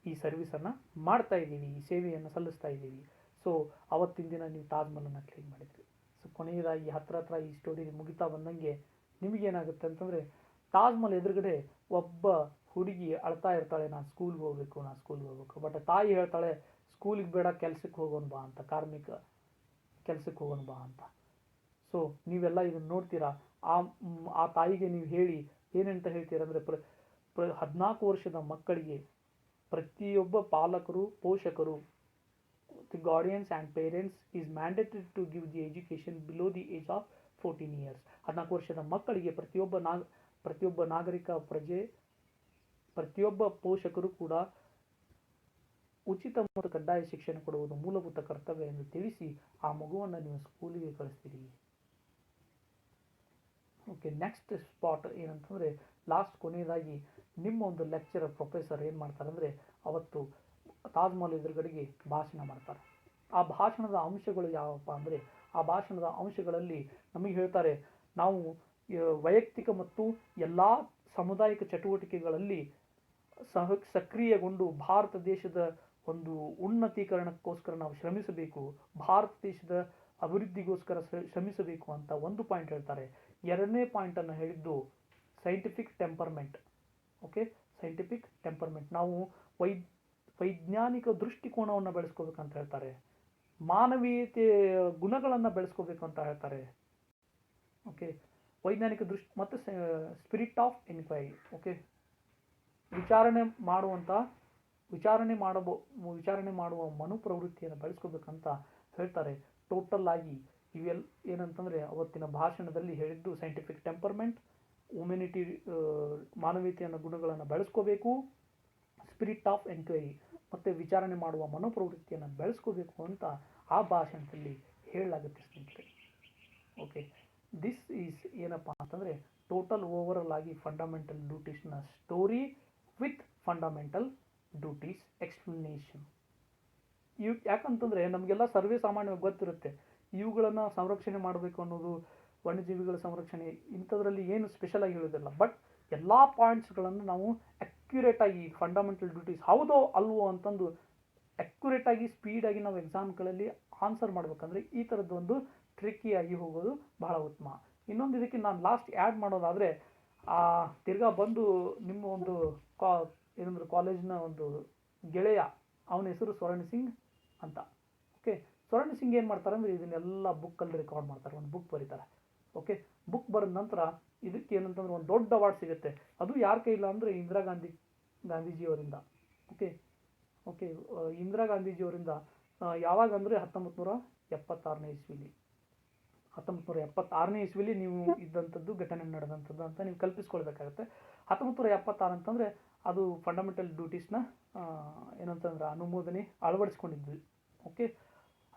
ಈ ಸರ್ವಿಸನ್ನು ಮಾಡ್ತಾ ಇದ್ದೀವಿ, ಈ ಸೇವೆಯನ್ನು ಸಲ್ಲಿಸ್ತಾ ಇದ್ದೀವಿ. ಸೊ ಅವತ್ತಿನ ದಿನ ನೀವು ತಾಜ್ ಮಹಲನ್ನು ಕ್ಲೀನ್ ಮಾಡಿದ್ರಿ. ಸೊ ಕೊನೆಯದಾಗಿ ಹತ್ರ ಈ ಸ್ಟೋರಿ ಮುಗಿತಾ ಬಂದಂಗೆ ನಿಮಗೇನಾಗುತ್ತೆ ಅಂತಂದರೆ, ತಾಜ್ ಮಹಲ್ ಎದುರುಗಡೆ ಒಬ್ಬ ಹುಡುಗಿ ಅಳ್ತಾ ಇರ್ತಾಳೆ, ನಾನು ಸ್ಕೂಲ್ಗೆ ಹೋಗಬೇಕು. ಬಟ್ ತಾಯಿ ಹೇಳ್ತಾಳೆ, ಸ್ಕೂಲಿಗೆ ಬೇಡ, ಕೆಲ್ಸಕ್ಕೆ ಹೋಗೋಣ ಬಾ ಅಂತ, ಕೆಲ್ಸಕ್ಕೆ ಹೋಗೋಣ ಬಾ ಅಂತ. ಸೊ ನೀವೆಲ್ಲ ಇದನ್ನು ನೋಡ್ತೀರಾ. ಆ ತಾಯಿಗೆ ನೀವು ಹೇಳಿ ಏನಂತ ಹೇಳ್ತೀರಾ ಅಂದರೆ, 14 ವರ್ಷದ ಮಕ್ಕಳಿಗೆ ಪ್ರತಿಯೊಬ್ಬ ಪಾಲಕರು, ಪೋಷಕರು, the guardians and parents is mandated to give the education below the age of 14 years. 14 ವರ್ಷದ ಮಕ್ಕಳಿಗೆ ಪ್ರತಿಯೊಬ್ಬ ನಾಗರಿಕ ಪ್ರತಿಯೊಬ್ಬ ಪೋಷಕರು ಕೂಡ ಉಚಿತ ಮತ್ತು ಕಡ್ಡಾಯ ಶಿಕ್ಷಣ ಕೊಡುವುದು ಮೂಲಭೂತ ಕರ್ತವ್ಯ ಎಂದು ತಿಳಿಸಿ ಆ ಮಗುವನ್ನು ನೀವು ಸ್ಕೂಲಿಗೆ ಕಳಿಸ್ತೀರಿ. ಓಕೆ, ನೆಕ್ಸ್ಟ್ ಸ್ಪಾಟ್ ಏನಂತಂದರೆ, ಲಾಸ್ಟ್ ಕೊನೆಯದಾಗಿ ನಿಮ್ಮ ಒಂದು ಲೆಕ್ಚರರ್, ಪ್ರೊಫೆಸರ್ ಏನು ಮಾಡ್ತಾರೆ ಅಂದರೆ, ಅವತ್ತು ತಾಜ್ ಮಹಲ್ ಎದುರುಗಡೆಗೆ ಭಾಷಣ ಮಾಡ್ತಾರೆ. ಆ ಭಾಷಣದ ಅಂಶಗಳು ಯಾವಪ್ಪ ಅಂದರೆ, ಆ ಭಾಷಣದ ಅಂಶಗಳಲ್ಲಿ ನಮಗೆ ಹೇಳ್ತಾರೆ, ನಾವು ವೈಯಕ್ತಿಕ ಮತ್ತು ಎಲ್ಲ ಸಾಮುದಾಯಿಕ ಚಟುವಟಿಕೆಗಳಲ್ಲಿ ಸಕ್ರಿಯಗೊಂಡು ಭಾರತ ದೇಶದ ಒಂದು ಉನ್ನತೀಕರಣಕ್ಕೋಸ್ಕರ ನಾವು ಶ್ರಮಿಸಬೇಕು, ಭಾರತ ದೇಶದ ಅಭಿವೃದ್ಧಿಗೋಸ್ಕರ ಶ್ರಮಿಸಬೇಕು ಅಂತ ಒಂದು ಪಾಯಿಂಟ್ ಹೇಳ್ತಾರೆ. ಎರಡನೇ ಪಾಯಿಂಟನ್ನು ಹೇಳಿದ್ದು scientific temperament. Okay, scientific temperament, ನಾವು ವೈಜ್ಞಾನಿಕ ದೃಷ್ಟಿಕೋನವನ್ನು ಬೆಳೆಸ್ಕೋಬೇಕಂತ ಹೇಳ್ತಾರೆ, ಮಾನವೀಯತೆ ಗುಣಗಳನ್ನು ಬೆಳೆಸ್ಕೋಬೇಕು ಅಂತ ಹೇಳ್ತಾರೆ. ಓಕೆ, ವೈಜ್ಞಾನಿಕ ದೃಷ್ಟಿ ಮತ್ತು ಸ್ಪಿರಿಟ್ ಆಫ್ ಎನ್ಕ್ವೈರಿ. ಓಕೆ, ವಿಚಾರಣೆ ಮಾಡುವ ಮನೋಪ್ರವೃತ್ತಿಯನ್ನು ಬೆಳೆಸ್ಕೋಬೇಕಂತ ಹೇಳ್ತಾರೆ. ಟೋಟಲ್ ಆಗಿ ಇವೆಲ್ಲ ಏನಂತಂದರೆ, ಅವತ್ತಿನ ಭಾಷಣದಲ್ಲಿ ಹೇಳಿದ್ದು ಸೈಂಟಿಫಿಕ್ ಟೆಂಪರ್ಮೆಂಟ್, ಮಾನವೀಯತೆಯ ಗುಣಗಳನ್ನು ಬೆಳೆಸ್ಕೋಬೇಕು, ಸ್ಪಿರಿಟ್ ಆಫ್ ಎನ್ಕ್ವೈರಿ ಮತ್ತು ವಿಚಾರಣೆ ಮಾಡುವ ಮನೋಪ್ರವೃತ್ತಿಯನ್ನು ಬೆಳೆಸ್ಕೋಬೇಕು ಅಂತ ಆ ಭಾಷಣದಲ್ಲಿ ಹೇಳಲಾಗುತ್ತೆ ಸ್ನೇಹಿತರೆ. ಓಕೆ, ದಿಸ್ ಈಸ್ ಏನಪ್ಪ ಅಂತಂದರೆ, ಟೋಟಲ್ ಓವರಾಲ್ ಆಗಿ ಫಂಡಮೆಂಟಲ್ ಡ್ಯೂಟೀಸ್ನ story with fundamental duties explanation. ಯಾಕಂತಂದರೆ ನಮಗೆಲ್ಲ ಸರ್ವೇ ಸಾಮಾನ್ಯವಾಗಿ ಗೊತ್ತಿರುತ್ತೆ, ಇವುಗಳನ್ನು ಸಂರಕ್ಷಣೆ ಮಾಡಬೇಕು ಅನ್ನೋದು, ವನ್ಯಜೀವಿಗಳ ಸಂರಕ್ಷಣೆ ಇಂಥದ್ರಲ್ಲಿ ಏನು ಸ್ಪೆಷಲ್ ಆಗಿ ಹೇಳೋದಿಲ್ಲ. ಬಟ್ ಎಲ್ಲ ಪಾಯಿಂಟ್ಸ್ಗಳನ್ನು ನಾವು ಅಕ್ಯುರೇಟಾಗಿ ಫಂಡಮೆಂಟಲ್ ಡ್ಯೂಟೀಸ್ ಹೌದೋ ಅಲ್ವೋ ಅಂತಂದು ಅಕ್ಯುರೇಟಾಗಿ ಸ್ಪೀಡಾಗಿ ನಾವು ಎಕ್ಸಾಮ್ಗಳಲ್ಲಿ ಆನ್ಸರ್ ಮಾಡ್ಬೇಕಂದ್ರೆ ಈ ಥರದ್ದು ಒಂದು ಟ್ರಿಕ್ಕಿಯಾಗಿ ಹೋಗೋದು ಬಹಳ ಉತ್ತಮ. ಇನ್ನೊಂದು ಇದಕ್ಕೆ ನಾನು ಲಾಸ್ಟ್ ಆ್ಯಡ್ ಮಾಡೋದಾದರೆ, ತಿರ್ಗಾ ಬಂದು ನಿಮ್ಮ ಒಂದು ಏನಂದ್ರೆ ಕಾಲೇಜಿನ ಒಂದು ಗೆಳೆಯ, ಅವನ ಹೆಸರು ಸ್ವರ್ಣ ಸಿಂಗ್ ಅಂತ. ಓಕೆ, ಸ್ವರ್ಣ ಸಿಂಗ್ ಏನು ಮಾಡ್ತಾರೆ ಅಂದರೆ, ಇದನ್ನೆಲ್ಲ ಬುಕ್ಕಲ್ಲಿ ರೆಕಾರ್ಡ್ ಮಾಡ್ತಾರೆ, ಒಂದು ಬುಕ್ ಬರೀತಾರೆ. ಓಕೆ, ಬುಕ್ ಬರೆದ ನಂತರ ಇದಕ್ಕೆ ಏನಂತಂದ್ರೆ ಒಂದು ದೊಡ್ಡ ಅವಾರ್ಡ್ ಸಿಗುತ್ತೆ. ಅದು ಯಾರ ಕೈಲ್ಲ ಅಂದರೆ ಇಂದಿರಾ ಗಾಂಧೀಜಿಯವರಿಂದ. ಓಕೆ, ಇಂದಿರಾ ಗಾಂಧೀಜಿಯವರಿಂದ ಯಾವಾಗ ಅಂದರೆ 1976ನೇ ಇಸ್ವಿಲಿ 1976ನೇ ಇಸ್ವಿಲಿ ನೀವು ಇದ್ದಂಥದ್ದು ಘಟನೆ ನಡೆದಂಥದ್ದು ಅಂತ ನೀವು ಕಲ್ಪಿಸ್ಕೊಳ್ಬೇಕಾಗುತ್ತೆ. 1976 ಅಂತಂದರೆ ಅದು ಫಂಡಮೆಂಟಲ್ ಡ್ಯೂಟೀಸ್ನ ಏನಂತಂದ್ರೆ ಅನುಮೋದನೆ ಅಳವಡಿಸ್ಕೊಂಡಿದ್ವಿ. ಓಕೆ,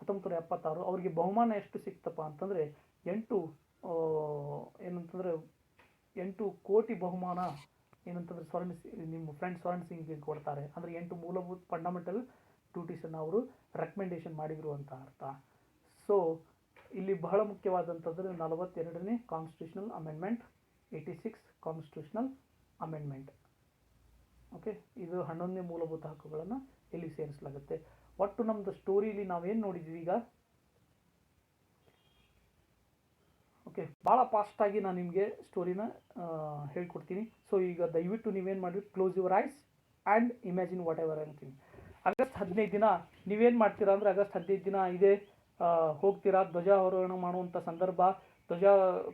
1976 ಅವರಿಗೆ ಬಹುಮಾನ ಎಷ್ಟು ಸಿಕ್ತಪ್ಪ ಅಂತಂದರೆ 8 ಏನಂತಂದರೆ 8 ಕೋಟಿ ಬಹುಮಾನ ಏನಂತಂದರೆ ನಿಮ್ಮ ಫ್ರೆಂಡ್ ಸ್ವರ್ಣ ಸಿಂಗ್ಗೆ ಕೊಡ್ತಾರೆ. ಅಂದರೆ 8 ಮೂಲಭೂತ ಫಂಡಮೆಂಟಲ್ ಡ್ಯೂಟೀಸನ್ನು ಅವರು ರೆಕಮೆಂಡೇಶನ್ ಮಾಡಿದರು ಅಂತ ಅರ್ಥ. ಸೊ ಇಲ್ಲಿ ಬಹಳ ಮುಖ್ಯವಾದಂಥದ್ದು 42ನೇ constitutional amendment, 86 constitutional amendment. Okay, ಇದು 11ನೇ ಮೂಲಭೂತ ಹಕ್ಕುಗಳನ್ನು ಇಲ್ಲಿ ಸೇರಿಸಲಾಗುತ್ತೆ. ಒಟ್ಟು ನಮ್ಮದು ಸ್ಟೋರಿಲಿ ನಾವೇನು ನೋಡಿದ್ವಿ ಈಗ. ಓಕೆ, ಭಾಳ ಫಾಸ್ಟಾಗಿ ನಾನು ನಿಮಗೆ ಸ್ಟೋರಿನ ಹೇಳ್ಕೊಡ್ತೀನಿ. ಸೊ ಈಗ ದಯವಿಟ್ಟು ನೀವೇನು ಮಾಡಿ, close your eyes and imagine what ever ಅಂತೀನಿ. ಆಗಸ್ಟ್ 15 ದಿನ ನೀವೇನು ಮಾಡ್ತೀರಾ ಅಂದರೆ, ಆಗಸ್ಟ್ 15 ದಿನ ಇದೇ ಹೋಗ್ತೀರಾ, ಧ್ವಜಾರೋಹಣ ಮಾಡುವಂಥ ಸಂದರ್ಭ. ಧ್ವಜ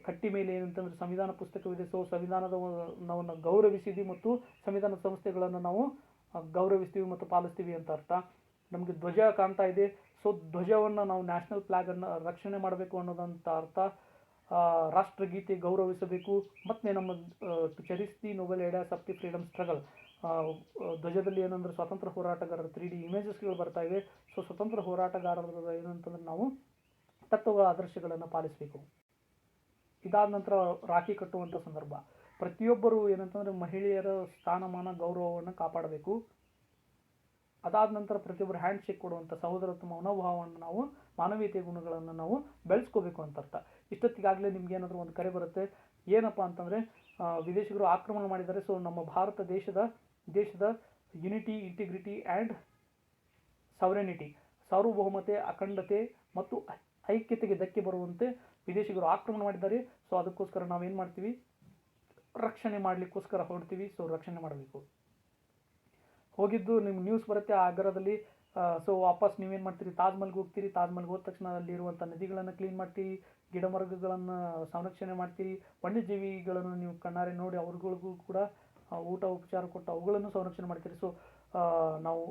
ಕಟ್ಟಿ ಮೇಲೆ ಏನಂತಂದರೆ ಸಂವಿಧಾನ ಪುಸ್ತಕವಿದೆ. ಸೊ ಸಂವಿಧಾನವನ್ನು ಗೌರವಿಸಿದ್ವಿ ಮತ್ತು ಸಂವಿಧಾನ ಸಂಸ್ಥೆಗಳನ್ನು ನಾವು ಗೌರವಿಸ್ತೀವಿ ಮತ್ತು ಪಾಲಿಸ್ತೀವಿ ಅಂತ ಅರ್ಥ. ನಮಗೆ ಧ್ವಜ ಕಾಣ್ತಾ ಇದೆ. ಸೊ ಧ್ವಜವನ್ನು ನಾವು ನ್ಯಾಷನಲ್ ಫ್ಲಾಗನ್ನು ರಕ್ಷಣೆ ಮಾಡಬೇಕು ಅನ್ನೋದಂತ ಅರ್ಥ. ರಾಷ್ಟ್ರಗೀತೆ ಗೌರವಿಸಬೇಕು. ಮತ್ತು ನಮ್ಮ cherish the noble ideas of the freedom struggle. ಧ್ವಜದಲ್ಲಿ ಏನಂದ್ರೆ ಸ್ವಾತಂತ್ರ್ಯ ಹೋರಾಟಗಾರರ 3D ಇಮೇಜಸ್ಗಳು ಬರ್ತಾ ಇವೆ. ಸೊ ಸ್ವತಂತ್ರ ಹೋರಾಟಗಾರರ ಏನಂತಂದ್ರೆ ನಾವು ತತ್ವಗಳ ಆದರ್ಶಗಳನ್ನು ಪಾಲಿಸಬೇಕು. ಇದಾದ ನಂತರ ರಾಖಿ ಕಟ್ಟುವಂಥ ಸಂದರ್ಭ. ಪ್ರತಿಯೊಬ್ಬರು ಏನಂತಂದರೆ ಮಹಿಳೆಯರ ಸ್ಥಾನಮಾನ ಗೌರವವನ್ನು ಕಾಪಾಡಬೇಕು. ಅದಾದ ನಂತರ ಪ್ರತಿಯೊಬ್ಬರು ಹ್ಯಾಂಡ್ ಶೇಕ್ ಕೊಡುವಂಥ ಸಹೋದರತ್ವ ಮನೋಭಾವವನ್ನು ನಾವು, ಮಾನವೀಯತೆಯ ಗುಣಗಳನ್ನು ನಾವು ಬೆಳೆಸ್ಕೋಬೇಕು ಅಂತ ಅರ್ಥ. ಇಷ್ಟೊತ್ತಿಗಾಗಲೇ ನಿಮ್ಗೆ ಏನಾದರೂ ಒಂದು ಕರೆ ಬರುತ್ತೆ. ಏನಪ್ಪ ಅಂತಂದರೆ ವಿದೇಶಿಗರು ಆಕ್ರಮಣ ಮಾಡಿದ್ದಾರೆ. ಸೊ ನಮ್ಮ ಭಾರತ ದೇಶದ ಯುನಿಟಿ, ಇಂಟಿಗ್ರಿಟಿ ಆ್ಯಂಡ್ ಸಾವರೆನಿಟಿ, ಸಾರ್ವಭೌಮತೆ, ಅಖಂಡತೆ ಮತ್ತು ಐಕ್ಯತೆಗೆ ಧಕ್ಕೆ ಬರುವಂತೆ ವಿದೇಶಿಗರು ಆಕ್ರಮಣ ಮಾಡಿದ್ದಾರೆ. ಸೊ ಅದಕ್ಕೋಸ್ಕರ ನಾವೇನು ಮಾಡ್ತೀವಿ, ರಕ್ಷಣೆ ಮಾಡಲಿಕ್ಕೋಸ್ಕರ ಹೊರಡ್ತೀವಿ. ಸೊ ರಕ್ಷಣೆ ಮಾಡಬೇಕು. ಹೋಗಿದ್ದು ನಿಮ್ಮ ನ್ಯೂಸ್ ಬರುತ್ತೆ ಆಗ್ರಾದಲ್ಲಿ. ಸೊ ವಾಪಸ್ ನೀವೇನು ಮಾಡ್ತೀರಿ, ತಾಜ್ಮಹಲ್ಗೆ ಹೋಗ್ತೀರಿ. ತಾಜ್ಮಹಲ್ಗೆ ಹೋದ ತಕ್ಷಣ ಅಲ್ಲಿರುವಂಥ ನದಿಗಳನ್ನು ಕ್ಲೀನ್ ಮಾಡ್ತೀರಿ, ಗಿಡ ಮರಗಳನ್ನು ಸಂರಕ್ಷಣೆ ಮಾಡ್ತೀರಿ, ವನ್ಯಜೀವಿಗಳನ್ನು ನೀವು ಕಣ್ಣಾರೆ ನೋಡಿ ಅವ್ರಿಗಳಿಗೂ ಕೂಡ ಊಟ ಉಪಚಾರ ಕೊಟ್ಟು ಅವುಗಳನ್ನು ಸಂರಕ್ಷಣೆ ಮಾಡ್ತೀರಿ. ಸೊ ನಾವು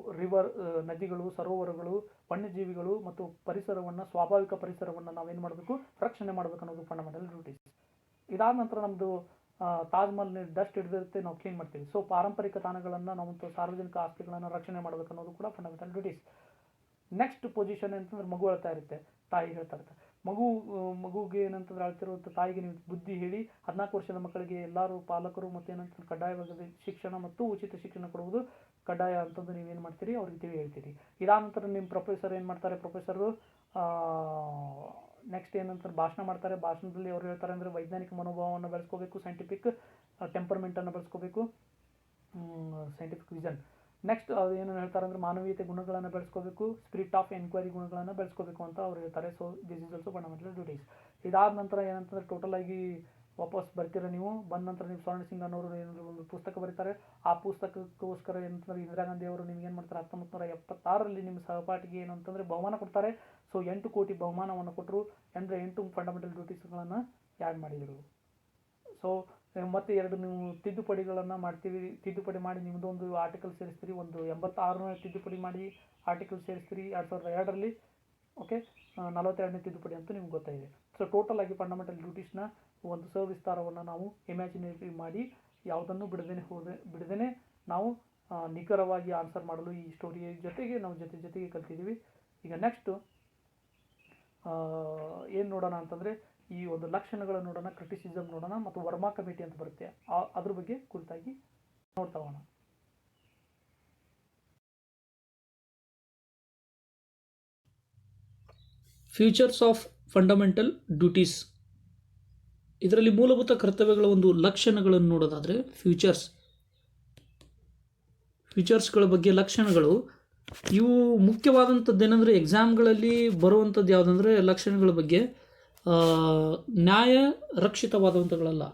ನದಿಗಳು, ಸರೋವರಗಳು, ವನ್ಯಜೀವಿಗಳು ಮತ್ತು ಪರಿಸರವನ್ನು, ಸ್ವಾಭಾವಿಕ ಪರಿಸರವನ್ನು ನಾವೇನು ಮಾಡಬೇಕು, ರಕ್ಷಣೆ ಮಾಡಬೇಕು ಅನ್ನೋದು ಫಂಡಮೆಂಟಲ್ ಡ್ಯೂಟೀಸ್. ಇದಾದ ನಂತರ ನಮ್ಮದು ತಾಜ್ಮಹಲ್ ಡಸ್ಟ್ ಹಿಡಿದಿರುತ್ತೆ, ನಾವು ಕ್ಲೀನ್ ಮಾಡ್ತೀವಿ. ಸೊ ಪಾರಂಪರಿಕ ತಾಣಗಳನ್ನು, ನಾವು ಸಾರ್ವಜನಿಕ ಆಸ್ತಿಗಳನ್ನು ರಕ್ಷಣೆ ಮಾಡಬೇಕು ಅನ್ನೋದು ಕೂಡ ಫಂಡಮೆಂಟಲ್ ಡ್ಯೂಟೀಸ್. ನೆಕ್ಸ್ಟ್ ಪೊಸಿಷನ್ ಅಂತಂದ್ರೆ ಮಗು ಅಳ್ತಾ ಇರುತ್ತೆ, ತಾಯಿ ಹೇಳ್ತಾ ಇರುತ್ತೆ. ಮಗುಗೆ ಏನಂತಂದ್ರೆ ಅಳ್ತಿರುವಂಥ ತಾಯಿಗೆ ನೀವು ಬುದ್ಧಿ ಹೇಳಿ 14 ವರ್ಷದ ಮಕ್ಕಳಿಗೆ ಎಲ್ಲರೂ ಪಾಲಕರು ಮತ್ತು ಏನಂತಂದ್ರೆ ಕಡ್ಡಾಯವಾದ ಶಿಕ್ಷಣ ಮತ್ತು ಉಚಿತ ಶಿಕ್ಷಣ ಕೊಡುವುದು ಕಡ್ಡಾಯ ಅಂತಂದು ನೀವೇನು ಮಾಡ್ತೀರಿ, ಅವ್ರಿಗೆ ತಿಳಿ ಹೇಳ್ತೀರಿ. ಇದಾದ ನಂತರ ನಿಮ್ಮ ಪ್ರೊಫೆಸರ್ ಏನು ಮಾಡ್ತಾರೆ, ಪ್ರೊಫೆಸರು ನೆಕ್ಸ್ಟ್ ಏನಂತಾರೆ ಭಾಷಣ ಮಾಡ್ತಾರೆ. ಭಾಷಣದಲ್ಲಿ ಅವ್ರು ಹೇಳ್ತಾರೆ ಅಂದರೆ ವೈಜ್ಞಾನಿಕ ಮನೋಭಾವವನ್ನು ಬೆಳೆಸ್ಕೋಬೇಕು, ಸೈಂಟಿಫಿಕ್ ಟೆಂಪರ್ಮೆಂಟನ್ನು ಬೆಳೆಸ್ಕೋಬೇಕು, ಸೈಂಟಿಫಿಕ್ ವಿಷನ್. ನೆಕ್ಸ್ಟ್ ಅವ್ರು ಏನು ಹೇಳ್ತಾರೆ ಅಂದರೆ ಮಾನವೀಯತೆ ಗುಣಗಳನ್ನು ಬೆಳೆಸ್ಕೋಬೇಕು, ಸ್ಪಿರಿಟ್ ಆಫ್ ಎನ್ಕ್ವೈರಿ ಗುಣಗಳನ್ನು ಬೆಳೆಸ್ಕೋಬೇಕು ಅಂತ ಅವ್ರು ಹೇಳ್ತಾರೆ. So this is also fundamental duties. ಇದಾದ ನಂತರ ಏನಂತಂದರೆ ಟೋಟಲ್ ಆಗಿ ವಾಪಸ್ ಬರ್ತೀರ. ನೀವು ಬಂದ ನಂತರ ನೀವು ಸ್ವರ್ಣ ಸಿಂಗ್ ಅನ್ನೋರು ಏನಾದರೂ ಒಂದು ಪುಸ್ತಕ ಬರೀತಾರೆ. ಆ ಪುಸ್ತಕಕ್ಕೋಸ್ಕರ ಏನಂತಂದ್ರೆ ಇಂದಿರಾ ಗಾಂಧಿ ಅವರು ನಿಮ್ಗೇನು ಮಾಡ್ತಾರೆ, 1976ರಲ್ಲಿ ನಿಮ್ಮ ಸಹಪಾಠಿಗೆ ಏನು ಅಂತಂದರೆ ಬಹುಮಾನ ಕೊಡ್ತಾರೆ. ಸೊ 8 ಕೋಟಿ ಬಹುಮಾನವನ್ನು ಕೊಟ್ಟರು. ಅಂದರೆ 8 ಫಂಡಮೆಂಟಲ್ ಡ್ಯೂಟೀಸ್ಗಳನ್ನು ಆ್ಯಡ್ ಮಾಡಿದರು. ಸೊ ಮತ್ತೆ 2 ನೀವು ತಿದ್ದುಪಡಿಗಳನ್ನು ಮಾಡ್ತೀವಿ. ತಿದ್ದುಪಡಿ ಮಾಡಿ ನಿಮ್ಮದೊಂದು ಆರ್ಟಿಕಲ್ ಸೇರಿಸ್ತೀರಿ. ಒಂದು 86ನೇ ತಿದ್ದುಪಡಿ ಮಾಡಿ ಆರ್ಟಿಕಲ್ ಸೇರಿಸ್ತೀರಿ 2002ರಲ್ಲಿ. ಓಕೆ, 42ನೇ ತಿದ್ದುಪಡಿ ಅಂತೂ ನಿಮ್ಗೆ ಗೊತ್ತಾಗಿದೆ. ಸೊ ಟೋಟಲ್ ಆಗಿ ಫಂಡಮೆಂಟಲ್ ಡ್ಯೂಟೀಸ್ನ ಒಂದು ಸವಿಸ್ತಾರವನ್ನು ನಾವು ಇಮ್ಯಾಜಿನೇಟಿ ಮಾಡಿ ಯಾವುದನ್ನು ಬಿಡದೇನೆ ನಾವು ನಿಖರವಾಗಿ ಆನ್ಸರ್ ಮಾಡಲು ಈ ಸ್ಟೋರಿಯ ಜೊತೆಗೆ ನಾವು ಜೊತೆಗೆ ಕಲ್ತಿದ್ದೀವಿ. ಈಗ ನೆಕ್ಸ್ಟು ಏನು ನೋಡೋಣ ಅಂತಂದರೆ ಈ ಒಂದು ಲಕ್ಷಣಗಳನ್ನು ನೋಡೋಣ, ಕ್ರಿಟಿಸಿಸಮ್ ನೋಡೋಣ ಮತ್ತು ವರ್ಮಾ ಕಮಿಟಿ ಅಂತ ಬರುತ್ತೆ, ಅದ್ರ ಬಗ್ಗೆ ಕುರಿತಾಗಿ ನೋಡ್ತಾ ಹೋಗೋಣ. Futures of fundamental duties. ಇದರಲ್ಲಿ ಮೂಲಭೂತ ಕರ್ತವ್ಯಗಳ ಒಂದು ಲಕ್ಷಣಗಳನ್ನು ನೋಡೋದಾದರೆ ಫ್ಯೂಚರ್ಸ್ಗಳ ಬಗ್ಗೆ ಲಕ್ಷಣಗಳು ಇವು ಮುಖ್ಯವಾದಂಥದ್ದೇನೆಂದರೆ ಎಕ್ಸಾಮ್ಗಳಲ್ಲಿ ಬರುವಂಥದ್ದು ಯಾವುದಂದರೆ ಲಕ್ಷಣಗಳ ಬಗ್ಗೆ ನ್ಯಾಯ ರಕ್ಷಿತವಾದಂಥಗಳಲ್ಲ.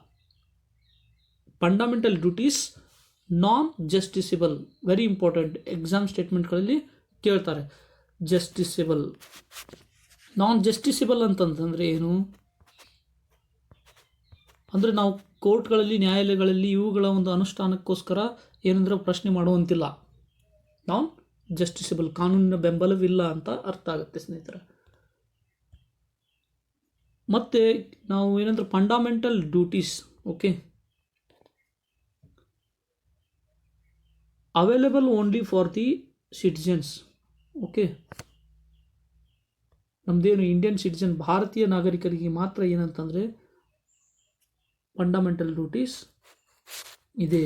ಫಂಡಮೆಂಟಲ್ ಡ್ಯೂಟೀಸ್ ನಾನ್ ಜಸ್ಟಿಸಿಬಲ್, ವೆರಿ ಇಂಪಾರ್ಟೆಂಟ್. ಎಕ್ಸಾಮ್ ಸ್ಟೇಟ್ಮೆಂಟ್ಗಳಲ್ಲಿ ಕೇಳ್ತಾರೆ. ನಾನ್ ಜಸ್ಟಿಸಿಬಲ್ ಅಂತಂತಂದರೆ ಏನು ಅಂದರೆ ನಾವು ಕೋರ್ಟ್ಗಳಲ್ಲಿ, ನ್ಯಾಯಾಲಯಗಳಲ್ಲಿ ಇವುಗಳ ಒಂದು ಅನುಷ್ಠಾನಕ್ಕೋಸ್ಕರ ಏನಂದ್ರೆ ಪ್ರಶ್ನೆ ಮಾಡುವಂತಿಲ್ಲ. ನಾನ್ ಜಸ್ಟಿಸಿಬಲ್, ಕಾನೂನಿನ ಬೆಂಬಲವಿಲ್ಲ ಅಂತ ಅರ್ಥ ಆಗುತ್ತೆ ಸ್ನೇಹಿತರೆ. ಮತ್ತು ನಾವು ಏನಂದ್ರೆ fundamental duties, okay, available only for the citizens. Okay, ನಮ್ಮದೇನು ಇಂಡಿಯನ್ ಸಿಟಿಜನ್ ಭಾರತೀಯ ನಾಗರಿಕರಿಗೆ ಮಾತ್ರ ಏನಂತಂದರೆ ಫಂಡಮೆಂಟಲ್ ಡ್ಯೂಟೀಸ್ ಇದೆ,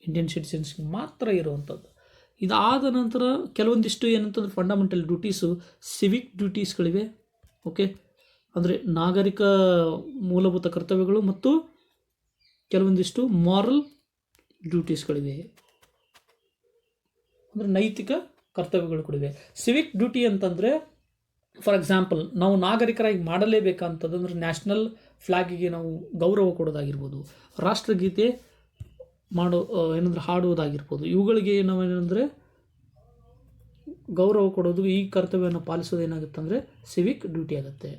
ಇಂಡಿಯನ್ ಸಿಟಿಜನ್ಸ್ಗೆ ಮಾತ್ರ ಇರುವಂಥದ್ದು. ಇದಾದ ನಂತರ ಕೆಲವೊಂದಿಷ್ಟು ಏನಂತಂದ್ರೆ ಫಂಡಮೆಂಟಲ್ ಡ್ಯೂಟೀಸು ಸಿವಿಕ್ ಡ್ಯೂಟೀಸ್ಗಳಿವೆ. ಓಕೆ, ಅಂದರೆ ನಾಗರಿಕ ಮೂಲಭೂತ ಕರ್ತವ್ಯಗಳು ಮತ್ತು ಕೆಲವೊಂದಿಷ್ಟು ಮಾರಲ್ ಡ್ಯೂಟೀಸ್ಗಳಿವೆ, ಅಂದರೆ ನೈತಿಕ ಕರ್ತವ್ಯಗಳು ಕೂಡ ಇವೆ. ಸಿವಿಕ್ ಡ್ಯೂಟಿ ಅಂತಂದರೆ ಫಾರ್ ಎಕ್ಸಾಂಪಲ್ ನಾವು ನಾಗರಿಕರಾಗಿ ಮಾಡಲೇಬೇಕಂತಂದ್ರೆ ನ್ಯಾಷನಲ್ ಫ್ಲಾಗಿಗೆ ನಾವು ಗೌರವ ಕೊಡೋದಾಗಿರ್ಬೋದು, ರಾಷ್ಟ್ರಗೀತೆ ಏನಂದ್ರೆ ಹಾಡುವುದಾಗಿರ್ಬೋದು, ಇವುಗಳಿಗೆ ನಾವೇನಂದರೆ ಗೌರವ ಕೊಡೋದು, ಈ ಕರ್ತವ್ಯವನ್ನು ಪಾಲಿಸೋದು ಏನಾಗುತ್ತೆ ಅಂದರೆ ಸಿವಿಕ್ ಡ್ಯೂಟಿ ಆಗುತ್ತೆ.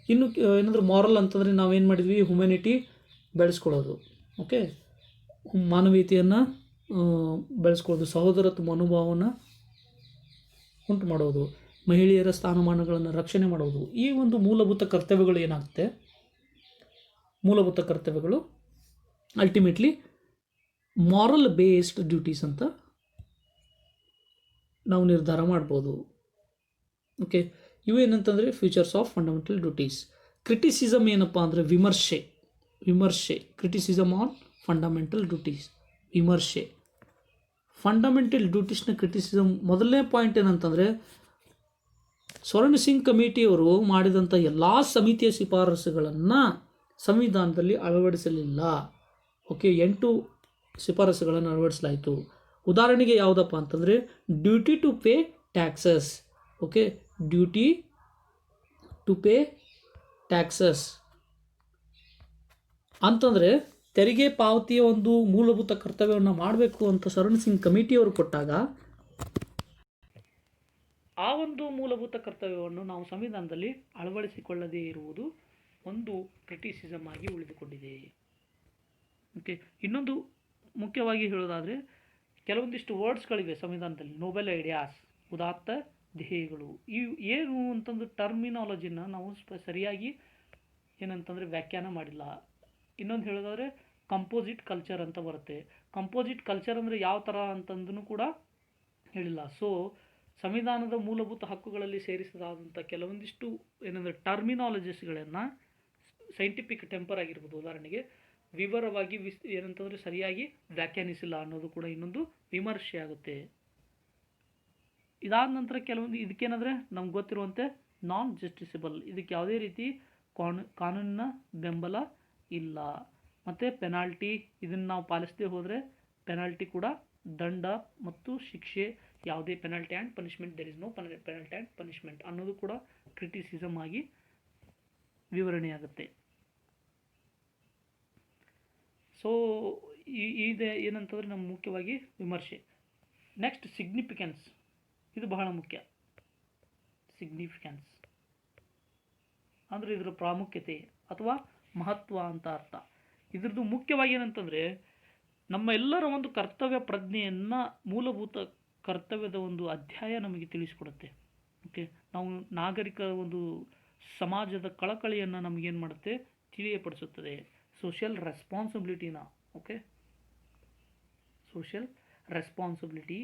ಇನ್ನು ಏನಂದ್ರೆ ಮಾರಲ್ ಅಂತಂದರೆ ನಾವೇನು ಮಾಡಿದ್ವಿ, ಹ್ಯುಮ್ಯಾನಿಟಿ ಬೆಳೆಸ್ಕೊಳ್ಳೋದು. ಓಕೆ, ಮಾನವೀಯತೆಯನ್ನು ಬೆಳೆಸ್ಕೊಳ್ಳೋದು, ಸಹೋದರತ್ವ ಮನೋಭಾವವನ್ನು ಉಂಟು ಮಾಡೋದು, ಮಹಿಳೆಯರ ಸ್ಥಾನಮಾನಗಳನ್ನು ರಕ್ಷಣೆ ಮಾಡೋದು. ಈ ಒಂದು ಮೂಲಭೂತ ಕರ್ತವ್ಯಗಳು ಏನಾಗುತ್ತೆ, ಮೂಲಭೂತ ಕರ್ತವ್ಯಗಳು ಅಲ್ಟಿಮೇಟ್ಲಿ ಮಾರಲ್ ಬೇಸ್ಡ್ ಡ್ಯೂಟೀಸ್ ಅಂತ ನಾವು ನಿರ್ಧಾರ ಮಾಡ್ಬೋದು. ಓಕೆ, ಇವೇನಂತಂದರೆ features of fundamental duties. Criticism ಏನಪ್ಪ ಅಂದರೆ ವಿಮರ್ಶೆ, ಕ್ರಿಟಿಸಿಸಮ್ ಆನ್ ಫಂಡಮೆಂಟಲ್ ಡ್ಯೂಟೀಸ್, ವಿಮರ್ಶೆ. ಫಂಡಮೆಂಟಲ್ ಡ್ಯೂಟೀಸ್ನ ಕ್ರಿಟಿಸಿಸಮ್ ಮೊದಲನೇ ಪಾಯಿಂಟ್ ಏನಂತಂದರೆ ಸ್ವರ್ಣ ಸಿಂಗ್ ಕಮಿಟಿಯವರು ಮಾಡಿದಂಥ ಎಲ್ಲ ಸಮಿತಿಯ ಶಿಫಾರಸುಗಳನ್ನು ಸಂವಿಧಾನದಲ್ಲಿ ಅಳವಡಿಸಲಿಲ್ಲ. ಓಕೆ, 8 ಶಿಫಾರಸುಗಳನ್ನು ಅಳವಡಿಸಲಾಯಿತು. ಉದಾಹರಣೆಗೆ ಯಾವುದಪ್ಪ ಅಂತಂದರೆ duty to pay taxes. Okay, duty to pay taxes ಅಂತಂದರೆ ತೆರಿಗೆ ಪಾವತಿಯ ಒಂದು ಮೂಲಭೂತ ಕರ್ತವ್ಯವನ್ನು ಮಾಡಬೇಕು ಅಂತ ಸ್ವರ್ಣ ಸಿಂಗ್ ಕಮಿಟಿಯವರು ಕೊಟ್ಟಾಗ ಆ ಒಂದು ಮೂಲಭೂತ ಕರ್ತವ್ಯವನ್ನು ನಾವು ಸಂವಿಧಾನದಲ್ಲಿ ಅಳವಡಿಸಿಕೊಳ್ಳದೇ ಇರುವುದು ಒಂದು ಕ್ರಿಟಿಸಿಸಮ್ ಆಗಿ ಉಳಿದುಕೊಂಡಿದೆ. ಓಕೆ, ಇನ್ನೊಂದು ಮುಖ್ಯವಾಗಿ ಹೇಳೋದಾದರೆ ಕೆಲವೊಂದಿಷ್ಟು ವರ್ಡ್ಸ್ಗಳಿವೆ ಸಂವಿಧಾನದಲ್ಲಿ, ನೋಬೆಲ್ ಐಡಿಯಾಸ್, ಉದಾತ್ತ ಧ್ಯೇಯಗಳು. ಇವು ಏನು ಅಂತಂದು ಟರ್ಮಿನಾಲಜಿನ ನಾವು ಸರಿಯಾಗಿ ಏನಂತಂದರೆ ವ್ಯಾಖ್ಯಾನ ಮಾಡಿಲ್ಲ. ಇನ್ನೊಂದು ಹೇಳೋದಾದರೆ ಕಂಪೋಸಿಟ್ ಕಲ್ಚರ್ ಅಂತ ಬರುತ್ತೆ. ಕಂಪೋಸಿಟ್ ಕಲ್ಚರ್ ಅಂದರೆ ಯಾವ ಥರ ಅಂತಂದೂ ಕೂಡ ಹೇಳಿಲ್ಲ. ಸೊ ಸಂವಿಧಾನದ ಮೂಲಭೂತ ಹಕ್ಕುಗಳಲ್ಲಿ ಸೇರಿಸಲಾದಂಥ ಕೆಲವೊಂದಿಷ್ಟು ಏನಂದರೆ ಟರ್ಮಿನಾಲಜಿಸ್ಗಳನ್ನು ಸೈಂಟಿಫಿಕ್ ಟೆಂಪರ್ ಆಗಿರ್ಬೋದು, ಉದಾಹರಣೆಗೆ ವಿವರವಾಗಿ ಏನಂತಂದರೆ ಸರಿಯಾಗಿ ವ್ಯಾಖ್ಯಾನಿಸಿಲ್ಲ ಅನ್ನೋದು ಕೂಡ ಇನ್ನೊಂದು ವಿಮರ್ಶೆ ಆಗುತ್ತೆ. ಇದಾದ ನಂತರ ಕೆಲವೊಂದು ಇದಕ್ಕೇನಂದರೆ ನಮ್ಗೆ ಗೊತ್ತಿರುವಂತೆ ನಾನ್ ಜಸ್ಟಿಸಬಲ್, ಇದಕ್ಕೆ ಯಾವುದೇ ರೀತಿ ಕಾನೂನಿನ ಬೆಂಬಲ ಇಲ್ಲ. ಮತ್ತು ಪೆನಾಲ್ಟಿ, ಇದನ್ನು ನಾವು ಪಾಲಿಸದೇ ಹೋದರೆ ಪೆನಾಲ್ಟಿ ಕೂಡ ದಂಡ ಮತ್ತು ಶಿಕ್ಷೆ, ಯಾವುದೇ penalty and punishment, there is no penalty and punishment ಅನ್ನೋದು ಕೂಡ ಕ್ರಿಟಿಸಿಸಮ್ ಆಗಿ ವಿವರಣೆಯಾಗುತ್ತೆ. ಸೊ ಇದೆ ಏನಂತಂದರೆ ನಮ್ಮ ಮುಖ್ಯವಾಗಿ ವಿಮರ್ಶೆ. ನೆಕ್ಸ್ಟ್ ಸಿಗ್ನಿಫಿಕೆನ್ಸ್, ಇದು ಬಹಳ ಮುಖ್ಯ. ಸಿಗ್ನಿಫಿಕೆನ್ಸ್ ಅಂದರೆ ಇದರ ಪ್ರಾಮುಖ್ಯತೆ ಅಥವಾ ಮಹತ್ವ ಅಂತ ಅರ್ಥ. ಇದ್ರದ್ದು ಮುಖ್ಯವಾಗಿ ಏನಂತಂದರೆ ನಮ್ಮ ಎಲ್ಲರ ಒಂದು ಕರ್ತವ್ಯ ಪ್ರಜ್ಞೆಯನ್ನು, ಮೂಲಭೂತ ಕರ್ತವ್ಯದ ಒಂದು ಅಧ್ಯಾಯ ನಮಗೆ ತಿಳಿಸಿಕೊಡುತ್ತೆ. ಓಕೆ, ನಾವು ನಾಗರಿಕ ಒಂದು ಸಮಾಜದ ಕಳಕಳಿಯನ್ನು ನಮಗೇನು ಮಾಡುತ್ತೆ, ತಿಳಿಯಪಡಿಸುತ್ತದೆ. ಸೋಷಿಯಲ್ ರೆಸ್ಪಾನ್ಸಿಬಿಲಿಟಿನ, okay, social responsibility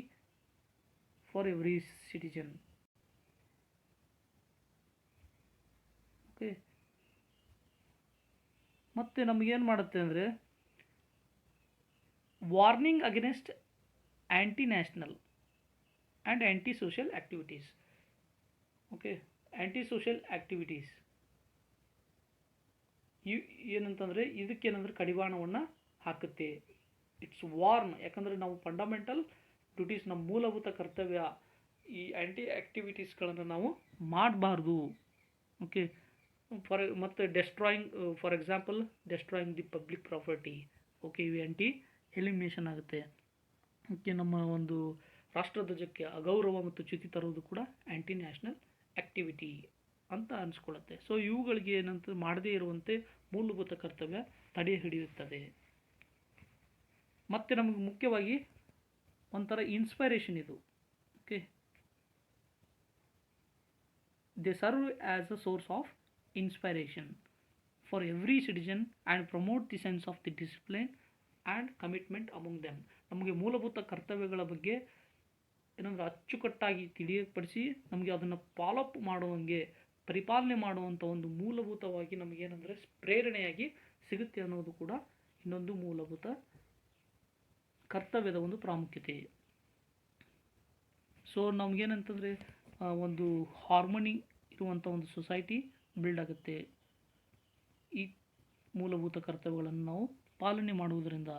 for every citizen. Okay, ಮತ್ತು ನಮಗೇನು ಮಾಡುತ್ತೆ ಅಂದರೆ warning against anti national and anti social activities. Okay, anti social activities ಏನಂತಂದರೆ ಇದಕ್ಕೇನಂದರೆ ಕಡಿವಾಣವನ್ನು ಹಾಕುತ್ತೆ. ಇಟ್ಸ್ ವಾರ್ನ್, ಯಾಕಂದರೆ ನಾವು ಫಂಡಮೆಂಟಲ್ ಡ್ಯೂಟೀಸ್, ನಮ್ಮ ಮೂಲಭೂತ ಕರ್ತವ್ಯ, ಈ ಆ್ಯಂಟಿ ಆ್ಯಕ್ಟಿವಿಟೀಸ್ಗಳನ್ನು ನಾವು ಮಾಡಬಾರ್ದು. ಓಕೆ, ಮತ್ತು destroying, for example destroying the public property. Okay, ಇವು ಆ್ಯಂಟಿ ಎಲಿಮಿನೇಷನ್ ಆಗುತ್ತೆ. ಓಕೆ, ನಮ್ಮ ಒಂದು ರಾಷ್ಟ್ರಧ್ವಜಕ್ಕೆ ಅಗೌರವ ಮತ್ತು ಚ್ಯುತಿ ತರುವುದು ಕೂಡ ಆ್ಯಂಟಿ ನ್ಯಾಷನಲ್ ಆ್ಯಕ್ಟಿವಿಟಿ ಅಂತ ಅನಿಸ್ಕೊಳ್ಳುತ್ತೆ. ಸೊ ಇವುಗಳಿಗೆ ಏನಂತ ಮಾಡದೇ ಇರುವಂತೆ ಮೂಲಭೂತ ಕರ್ತವ್ಯ ತಡೆ ಹಿಡಿಯುತ್ತದೆ. ಮತ್ತು ನಮಗೆ ಮುಖ್ಯವಾಗಿ ಒಂಥರ ಇನ್ಸ್ಪೈರೇಷನ್ ಇದು. Okay, they serve as a source of inspiration for every citizen and promote the sense of the discipline and commitment among them. ನಮಗೆ ಮೂಲಭೂತ ಕರ್ತವ್ಯಗಳ ಬಗ್ಗೆ ಏನಂದ್ರೆ ಅಚ್ಚುಕಟ್ಟಾಗಿ ತಿಳಿಯಪಡಿಸಿ ನಮಗೆ ಅದನ್ನು ಫಾಲೋಅಪ್ ಮಾಡುವಂಗೆ ಪರಿಪಾಲನೆ ಮಾಡುವಂಥ ಒಂದು ಮೂಲಭೂತವಾಗಿ ನಮಗೇನೆಂದರೆ ಪ್ರೇರಣೆಯಾಗಿ ಸಿಗುತ್ತೆ ಅನ್ನೋದು ಕೂಡ ಇನ್ನೊಂದು ಮೂಲಭೂತ ಕರ್ತವ್ಯದ ಒಂದು ಪ್ರಾಮುಖ್ಯತೆ. ಸೊ ನಮಗೇನಂತಂದರೆ ಒಂದು ಹಾರ್ಮೋನಿ ಇರುವಂಥ ಒಂದು ಸೊಸೈಟಿ ಬಿಲ್ಡ್ ಆಗುತ್ತೆ ಈ ಮೂಲಭೂತ ಕರ್ತವ್ಯಗಳನ್ನು ನಾವು ಪಾಲನೆ ಮಾಡುವುದರಿಂದ.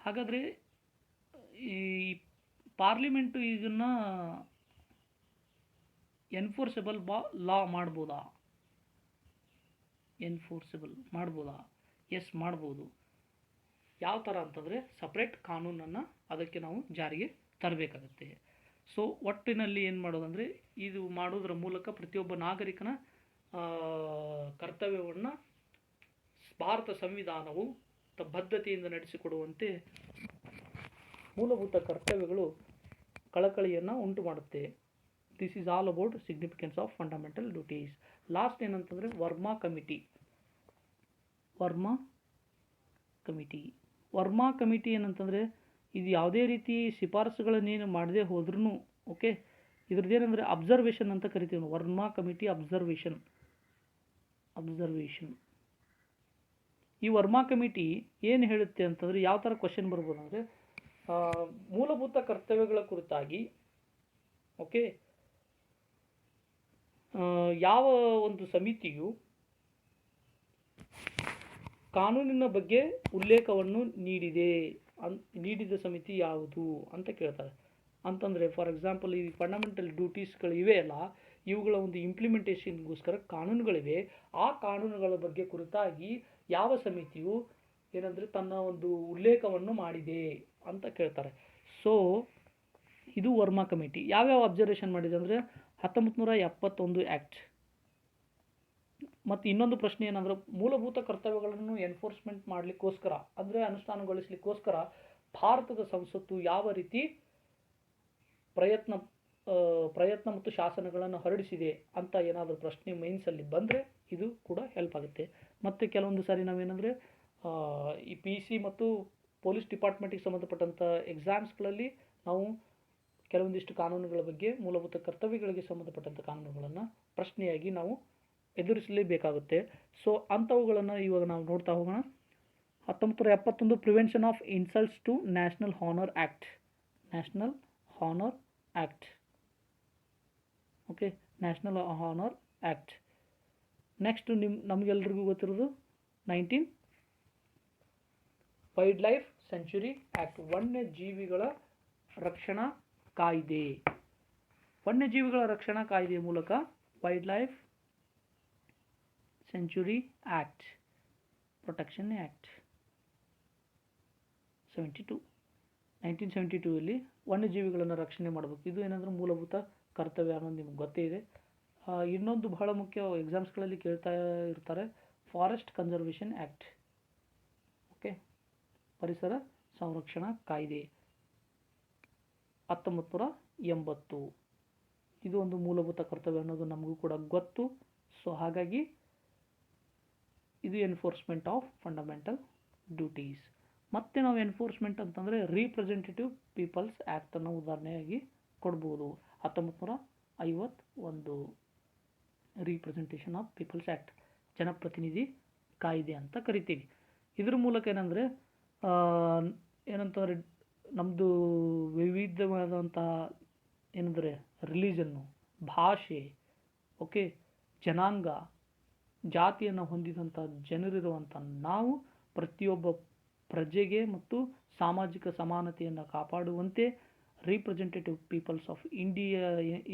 ಹಾಗಾದರೆ ಈ ಪಾರ್ಲಿಮೆಂಟು ಇದನ್ನು ಎನ್ಫೋರ್ಸಬಲ್ ಲಾ ಮಾಡ್ಬೋದಾ? ಎನ್ಫೋರ್ಸಬಲ್ ಮಾಡ್ಬೋದಾ? ಎಸ್, ಮಾಡ್ಬೋದು. ಯಾವ ಥರ ಅಂತಂದರೆ ಸಪ್ರೇಟ್ ಕಾನೂನನ್ನು ಅದಕ್ಕೆ ನಾವು ಜಾರಿಗೆ ತರಬೇಕಾಗತ್ತೆ. ಸೊ ಒಟ್ಟಿನಲ್ಲಿ ಏನು ಮಾಡೋದಂದರೆ ಇದು ಮಾಡೋದ್ರ ಮೂಲಕ ಪ್ರತಿಯೊಬ್ಬ ನಾಗರಿಕನ ಕರ್ತವ್ಯವನ್ನು ಭಾರತ ಸಂವಿಧಾನವು ಬದ್ಧತೆಯಿಂದ ನಡೆಸಿಕೊಡುವಂತೆ ಮೂಲಭೂತ ಕರ್ತವ್ಯಗಳು ಕಳಕಳಿಯನ್ನು ಉಂಟು ಮಾಡುತ್ತೆ. This is all about significance of fundamental duties. Last ಏನಂತಂದರೆ ವರ್ಮಾ ಕಮಿಟಿ ಏನಂತಂದರೆ ಇದು ಯಾವುದೇ ರೀತಿ ಶಿಫಾರಸುಗಳನ್ನೇನು ಮಾಡದೆ ಹೋದ್ರೂ ಓಕೆ, ಇದ್ರದ್ದೇನೆಂದರೆ ಅಬ್ಸರ್ವೇಷನ್ ಅಂತ ಕರಿತೀವಿ. Verma committee observation. ಈ ವರ್ಮಾ ಕಮಿಟಿ ಏನು ಹೇಳುತ್ತೆ ಅಂತಂದರೆ ಯಾವ ಥರ ಕ್ವಶನ್ ಬರ್ಬೋದು ಅಂದರೆ ಮೂಲಭೂತ ಕರ್ತವ್ಯಗಳ ಕುರಿತಾಗಿ ಓಕೆ ಯಾವ ಒಂದು ಸಮಿತಿಯು ಕಾನೂನಿನ ಬಗ್ಗೆ ಉಲ್ಲೇಖವನ್ನು ನೀಡಿದ ಸಮಿತಿ ಯಾವುದು ಅಂತ ಕೇಳ್ತಾರೆ. ಅಂತಂದರೆ ಫಾರ್ ಎಕ್ಸಾಂಪಲ್ ಈ ಫಂಡಮೆಂಟಲ್ ಡ್ಯೂಟೀಸ್ಗಳು ಇವೆ ಅಲ್ಲ, ಇವುಗಳ ಒಂದು ಇಂಪ್ಲಿಮೆಂಟೇಷನ್ಗೋಸ್ಕರ ಕಾನೂನುಗಳಿವೆ. ಆ ಕಾನೂನುಗಳ ಬಗ್ಗೆ ಕುರಿತಾಗಿ ಯಾವ ಸಮಿತಿಯು ಏನಂದರೆ ತನ್ನ ಒಂದು ಉಲ್ಲೇಖವನ್ನು ಮಾಡಿದೆ ಅಂತ ಕೇಳ್ತಾರೆ. ಸೊ ಇದು ವರ್ಮಾ ಕಮಿಟಿ ಯಾವ್ಯಾವ ಅಬ್ಸರ್ವೇಷನ್ ಮಾಡಿದೆ ಅಂದರೆ 1971 ಆ್ಯಕ್ಟ್. ಮತ್ತು ಇನ್ನೊಂದು ಪ್ರಶ್ನೆ ಏನಂದರೆ ಮೂಲಭೂತ ಕರ್ತವ್ಯಗಳನ್ನು ಎನ್ಫೋರ್ಸ್ಮೆಂಟ್ ಮಾಡಲಿಕ್ಕೋಸ್ಕರ ಅಂದರೆ ಅನುಷ್ಠಾನಗೊಳಿಸಲಿಕ್ಕೋಸ್ಕರ ಭಾರತದ ಸಂಸತ್ತು ಯಾವ ರೀತಿ ಪ್ರಯತ್ನ ಮತ್ತು ಶಾಸನಗಳನ್ನು ಹೊರಡಿಸಿದೆ ಅಂತ ಏನಾದರೂ ಪ್ರಶ್ನೆ ಮೈನ್ಸಲ್ಲಿ ಬಂದರೆ ಇದು ಕೂಡ ಹೆಲ್ಪ್ ಆಗುತ್ತೆ. ಮತ್ತು ಕೆಲವೊಂದು ಸಾರಿ ನಾವೇನೆಂದರೆ ಈ PC ಮತ್ತು ಪೊಲೀಸ್ ಡಿಪಾರ್ಟ್ಮೆಂಟಿಗೆ ಸಂಬಂಧಪಟ್ಟಂಥ ಎಕ್ಸಾಮ್ಸ್ಗಳಲ್ಲಿ ನಾವು ಕೆಲವೊಂದಿಷ್ಟು ಕಾನೂನುಗಳ ಬಗ್ಗೆ ಮೂಲಭೂತ ಕರ್ತವ್ಯಗಳಿಗೆ ಸಂಬಂಧಪಟ್ಟಂಥ ಕಾನೂನುಗಳನ್ನು ಪ್ರಶ್ನೆಯಾಗಿ ನಾವು ಎದುರಿಸಲೇಬೇಕಾಗುತ್ತೆ. ಸೊ ಅಂಥವುಗಳನ್ನು ಇವಾಗ ನಾವು ನೋಡ್ತಾ ಹೋಗೋಣ. 1971 prevention of insults to national honour act. Okay, national honour act. Next ನಮಗೆಲ್ರಿಗೂ ಗೊತ್ತಿರೋದು 19 ವೈಲ್ಡ್ ಲೈಫ್ ಸೆಂಚುರಿ ಆ್ಯಕ್ಟ್, ವನ್ಯಜೀವಿಗಳ ರಕ್ಷಣಾ ಕಾಯ್ದೆ. ವನ್ಯಜೀವಿಗಳ ರಕ್ಷಣಾ ಕಾಯ್ದೆಯ ಮೂಲಕ wildlife sanctuary act, protection act 1972 ವನ್ಯಜೀವಿಗಳನ್ನು ರಕ್ಷಣೆ ಮಾಡಬೇಕು. ಇದು ಏನಂದ್ರೆ ಮೂಲಭೂತ ಕರ್ತವ್ಯ ಅನ್ನೋದು ನಿಮ್ಗೆ ಗೊತ್ತೇ ಇದೆ. ಇನ್ನೊಂದು ಬಹಳ ಮುಖ್ಯ ಎಕ್ಸಾಮ್ಸ್ಗಳಲ್ಲಿ ಕೇಳ್ತಾ ಇರ್ತಾರೆ, ಫಾರೆಸ್ಟ್ ಕನ್ಸರ್ವೇಷನ್ ಆ್ಯಕ್ಟ್. ಓಕೆ, ಪರಿಸರ ಸಂರಕ್ಷಣಾ ಕಾಯ್ದೆ 1980. ಇದು ಒಂದು ಮೂಲಭೂತ ಕರ್ತವ್ಯ ಅನ್ನೋದು ನಮಗೂ ಕೂಡ ಗೊತ್ತು. ಸೊ ಹಾಗಾಗಿ ಇದು ಎನ್ಫೋರ್ಸ್ಮೆಂಟ್ ಆಫ್ ಫಂಡಮೆಂಟಲ್ ಡ್ಯೂಟೀಸ್. ಮತ್ತೆ ನಾವು ಎನ್ಫೋರ್ಸ್ಮೆಂಟ್ ಅಂತಂದರೆ ರೀಪ್ರೆಸೆಂಟೇಟಿವ್ ಪೀಪಲ್ಸ್ ಆ್ಯಕ್ಟನ್ನು ಉದಾಹರಣೆಯಾಗಿ ಕೊಡ್ಬೋದು. 1951 ರೀಪ್ರೆಸೆಂಟೇಷನ್ ಆಫ್ ಪೀಪಲ್ಸ್ ಆ್ಯಕ್ಟ್, ಜನಪ್ರತಿನಿಧಿ ಕಾಯ್ದೆ ಅಂತ ಕರಿತೀವಿ. ಇದ್ರ ಮೂಲಕ ಏನಂತಂದರೆ ನಮ್ಮದು ವಿವಿಧವಾದಂಥ ಏನಂದರೆ ರಿಲಿಜನ್ನು, ಭಾಷೆ, ಓಕೆ, ಜನಾಂಗ, ಜಾತಿಯನ್ನು ಹೊಂದಿದಂಥ ಜನರಿರುವಂಥ ನಾವು ಪ್ರತಿಯೊಬ್ಬ ಪ್ರಜೆಗೆ ಮತ್ತು ಸಾಮಾಜಿಕ ಸಮಾನತೆಯನ್ನು ಕಾಪಾಡುವಂತೆ ರೀಪ್ರೆಸೆಂಟೇಟಿವ್ ಪೀಪಲ್ಸ್ ಆಫ್ ಇಂಡಿಯಾ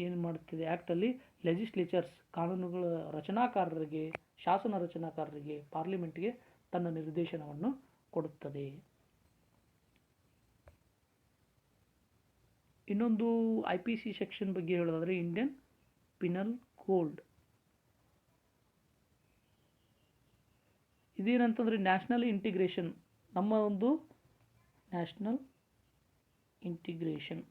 ಏನು ಮಾಡ್ತಿದೆ ಆ್ಯಕ್ಟಲ್ಲಿ ಲೆಜಿಸ್ಲೇಚರ್ಸ್ ಕಾನೂನುಗಳ ರಚನಾಕಾರರಿಗೆ, ಶಾಸನ ರಚನಾಕಾರರಿಗೆ, ಪಾರ್ಲಿಮೆಂಟ್ಗೆ ತನ್ನ ನಿರ್ದೇಶನವನ್ನು ಕೊಡುತ್ತದೆ. ಇನ್ನೊಂದು IPC ಸೆಕ್ಷನ್ ಬಗ್ಗೆ ಹೇಳೋದಾದರೆ ಇಂಡಿಯನ್ ಪಿನಲ್ ಕೋಡ್. ಇದೇನಂತಂದರೆ ನ್ಯಾಷನಲ್ ಇಂಟಿಗ್ರೇಷನ್, ನಮ್ಮ ಒಂದು ನ್ಯಾಷನಲ್ ಇಂಟಿಗ್ರೇಷನ್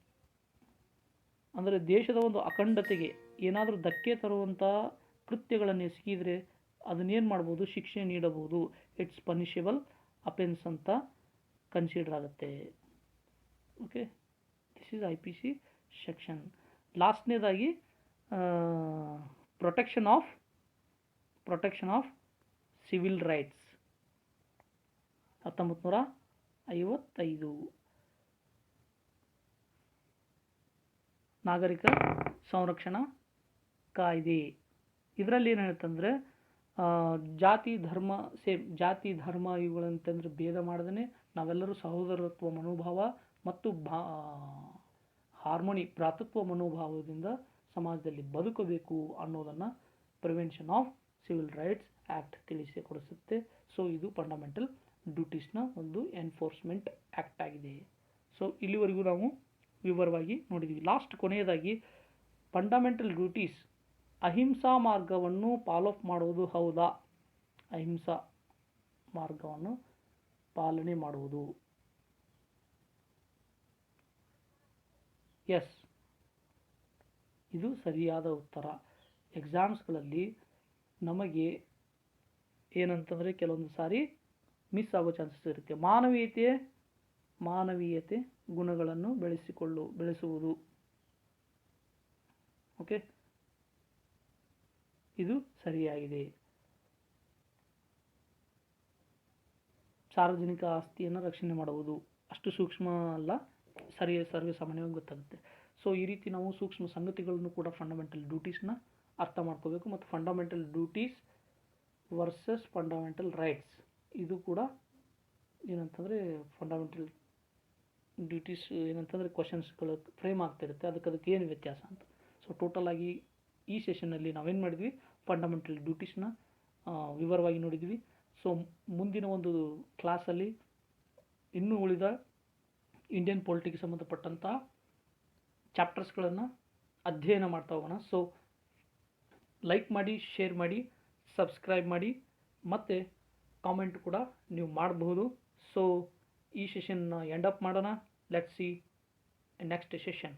ಅಂದರೆ ದೇಶದ ಒಂದು ಅಖಂಡತೆಗೆ ಏನಾದರೂ ಧಕ್ಕೆ ತರುವಂಥ ಕೃತ್ಯಗಳನ್ನು ಎಸಗಿದರೆ ಅದನ್ನೇನು ಮಾಡ್ಬೋದು, ಶಿಕ್ಷೆ ನೀಡಬಹುದು. ಇಟ್ಸ್ ಪನಿಷಬಲ್ ಅಫೆನ್ಸ್ ಅಂತ ಕನ್ಸಿಡರ್ ಆಗುತ್ತೆ. Okay, this is IPC section. ಲಾಸ್ಟ್ನೇದಾಗಿ ಪ್ರೊಟೆಕ್ಷನ್ ಆಫ್ ಸಿವಿಲ್ ರೈಟ್ಸ್ 1955 ನಾಗರಿಕ ಸಂರಕ್ಷಣಾ ಕಾಯ್ದೆ. ಇದರಲ್ಲಿ ಏನು ಹೇಳ್ತಂದರೆ ಜಾತಿ ಧರ್ಮ ಇವುಗಳಂತಂದ್ರೆ ಭೇದ ಮಾಡದೇ ನಾವೆಲ್ಲರೂ ಸಹೋದರತ್ವ ಮನೋಭಾವ ಮತ್ತು ಹಾರ್ಮೋನಿ ಭ್ರಾತೃತ್ವ ಮನೋಭಾವದಿಂದ ಸಮಾಜದಲ್ಲಿ ಬದುಕಬೇಕು ಅನ್ನೋದನ್ನು prevention of civil rights act ತಿಳಿಸಿಕೊಡಿಸುತ್ತೆ. ಸೊ ಇದು ಫಂಡಮೆಂಟಲ್ ಡ್ಯೂಟೀಸ್ನ ಒಂದು ಎನ್ಫೋರ್ಸ್ಮೆಂಟ್ ಆ್ಯಕ್ಟ್ ಆಗಿದೆ. ಸೊ ಇಲ್ಲಿವರೆಗೂ ನಾವು ವಿವರವಾಗಿ ನೋಡಿದ್ವಿ. ಲಾಸ್ಟ್ ಕೊನೆಯದಾಗಿ ಫಂಡಮೆಂಟಲ್ ಡ್ಯೂಟೀಸ್, ಅಹಿಂಸಾ ಮಾರ್ಗವನ್ನು ಫಾಲೋಅಪ್ ಮಾಡುವುದು ಹೌದಾ? ಅಹಿಂಸಾ ಮಾರ್ಗವನ್ನು ಪಾಲನೆ ಮಾಡುವುದು. ಎಸ್, ಇದು ಸರಿಯಾದ ಉತ್ತರ. ಎಕ್ಸಾಮ್ಸ್ಗಳಲ್ಲಿ ನಮಗೆ ಏನಂತಂದರೆ ಕೆಲವೊಂದು ಸಾರಿ ಮಿಸ್ ಆಗೋ ಚಾನ್ಸಸ್ ಇರುತ್ತೆ. ಮಾನವೀಯತೆ ಗುಣಗಳನ್ನು ಬೆಳೆಸುವುದು. ಓಕೆ, ಇದು ಸರಿಯಾಗಿದೆ. ಸಾರ್ವಜನಿಕ ಆಸ್ತಿಯನ್ನು ರಕ್ಷಣೆ ಮಾಡುವುದು ಅಷ್ಟು ಸೂಕ್ಷ್ಮ ಅಲ್ಲ, ಸರ್ವೇ ಸಾಮಾನ್ಯವಾಗಿ ಗೊತ್ತಾಗುತ್ತೆ. ಸೊ ಈ ರೀತಿ ನಾವು ಸೂಕ್ಷ್ಮ ಸಂಗತಿಗಳನ್ನು ಕೂಡ ಫಂಡಮೆಂಟಲ್ ಡ್ಯೂಟೀಸ್ನ ಅರ್ಥ ಮಾಡ್ಕೋಬೇಕು. ಮತ್ತು fundamental duties versus fundamental rights, ಇದು ಕೂಡ ಏನಂತಂದರೆ ಫಂಡಮೆಂಟಲ್ ಡ್ಯೂಟೀಸ್ ಏನಂತಂದರೆ ಕ್ವಶನ್ಸ್ಗಳು ಫ್ರೇಮ್ ಆಗ್ತಿರುತ್ತೆ, ಅದಕ್ಕೆ ಏನು ವ್ಯತ್ಯಾಸ ಅಂತ. ಸೊ ಟೋಟಲ್ ಆಗಿ ಈ ಸೆಷನ್ನಲ್ಲಿ ನಾವೇನು ಮಾಡಿದ್ವಿ, ಫಂಡಮೆಂಟಲ್ ಡ್ಯೂಟೀಸ್ನ ವಿವರವಾಗಿ ನೋಡಿದ್ವಿ. ಸೊ ಮುಂದಿನ ಒಂದು ಕ್ಲಾಸಲ್ಲಿ ಇನ್ನೂ ಉಳಿದ ಇಂಡಿಯನ್ ಪೊಲಿಟಿಕ್ಸ್ ಸಂಬಂಧಪಟ್ಟಂಥ ಚಾಪ್ಟರ್ಸ್ಗಳನ್ನು ಅಧ್ಯಯನ ಮಾಡ್ತಾ ಹೋಗೋಣ. ಸೊ ಲೈಕ್ ಮಾಡಿ, ಶೇರ್ ಮಾಡಿ, ಸಬ್ಸ್ಕ್ರೈಬ್ ಮಾಡಿ, ಮತ್ತು ಕಾಮೆಂಟ್ ಕೂಡ ನೀವು ಮಾಡಬಹುದು. ಸೊ ಈ ಸೆಷನ್ನ ಎಂಡ್ ಅಪ್ ಮಾಡೋಣ. Let's see next session.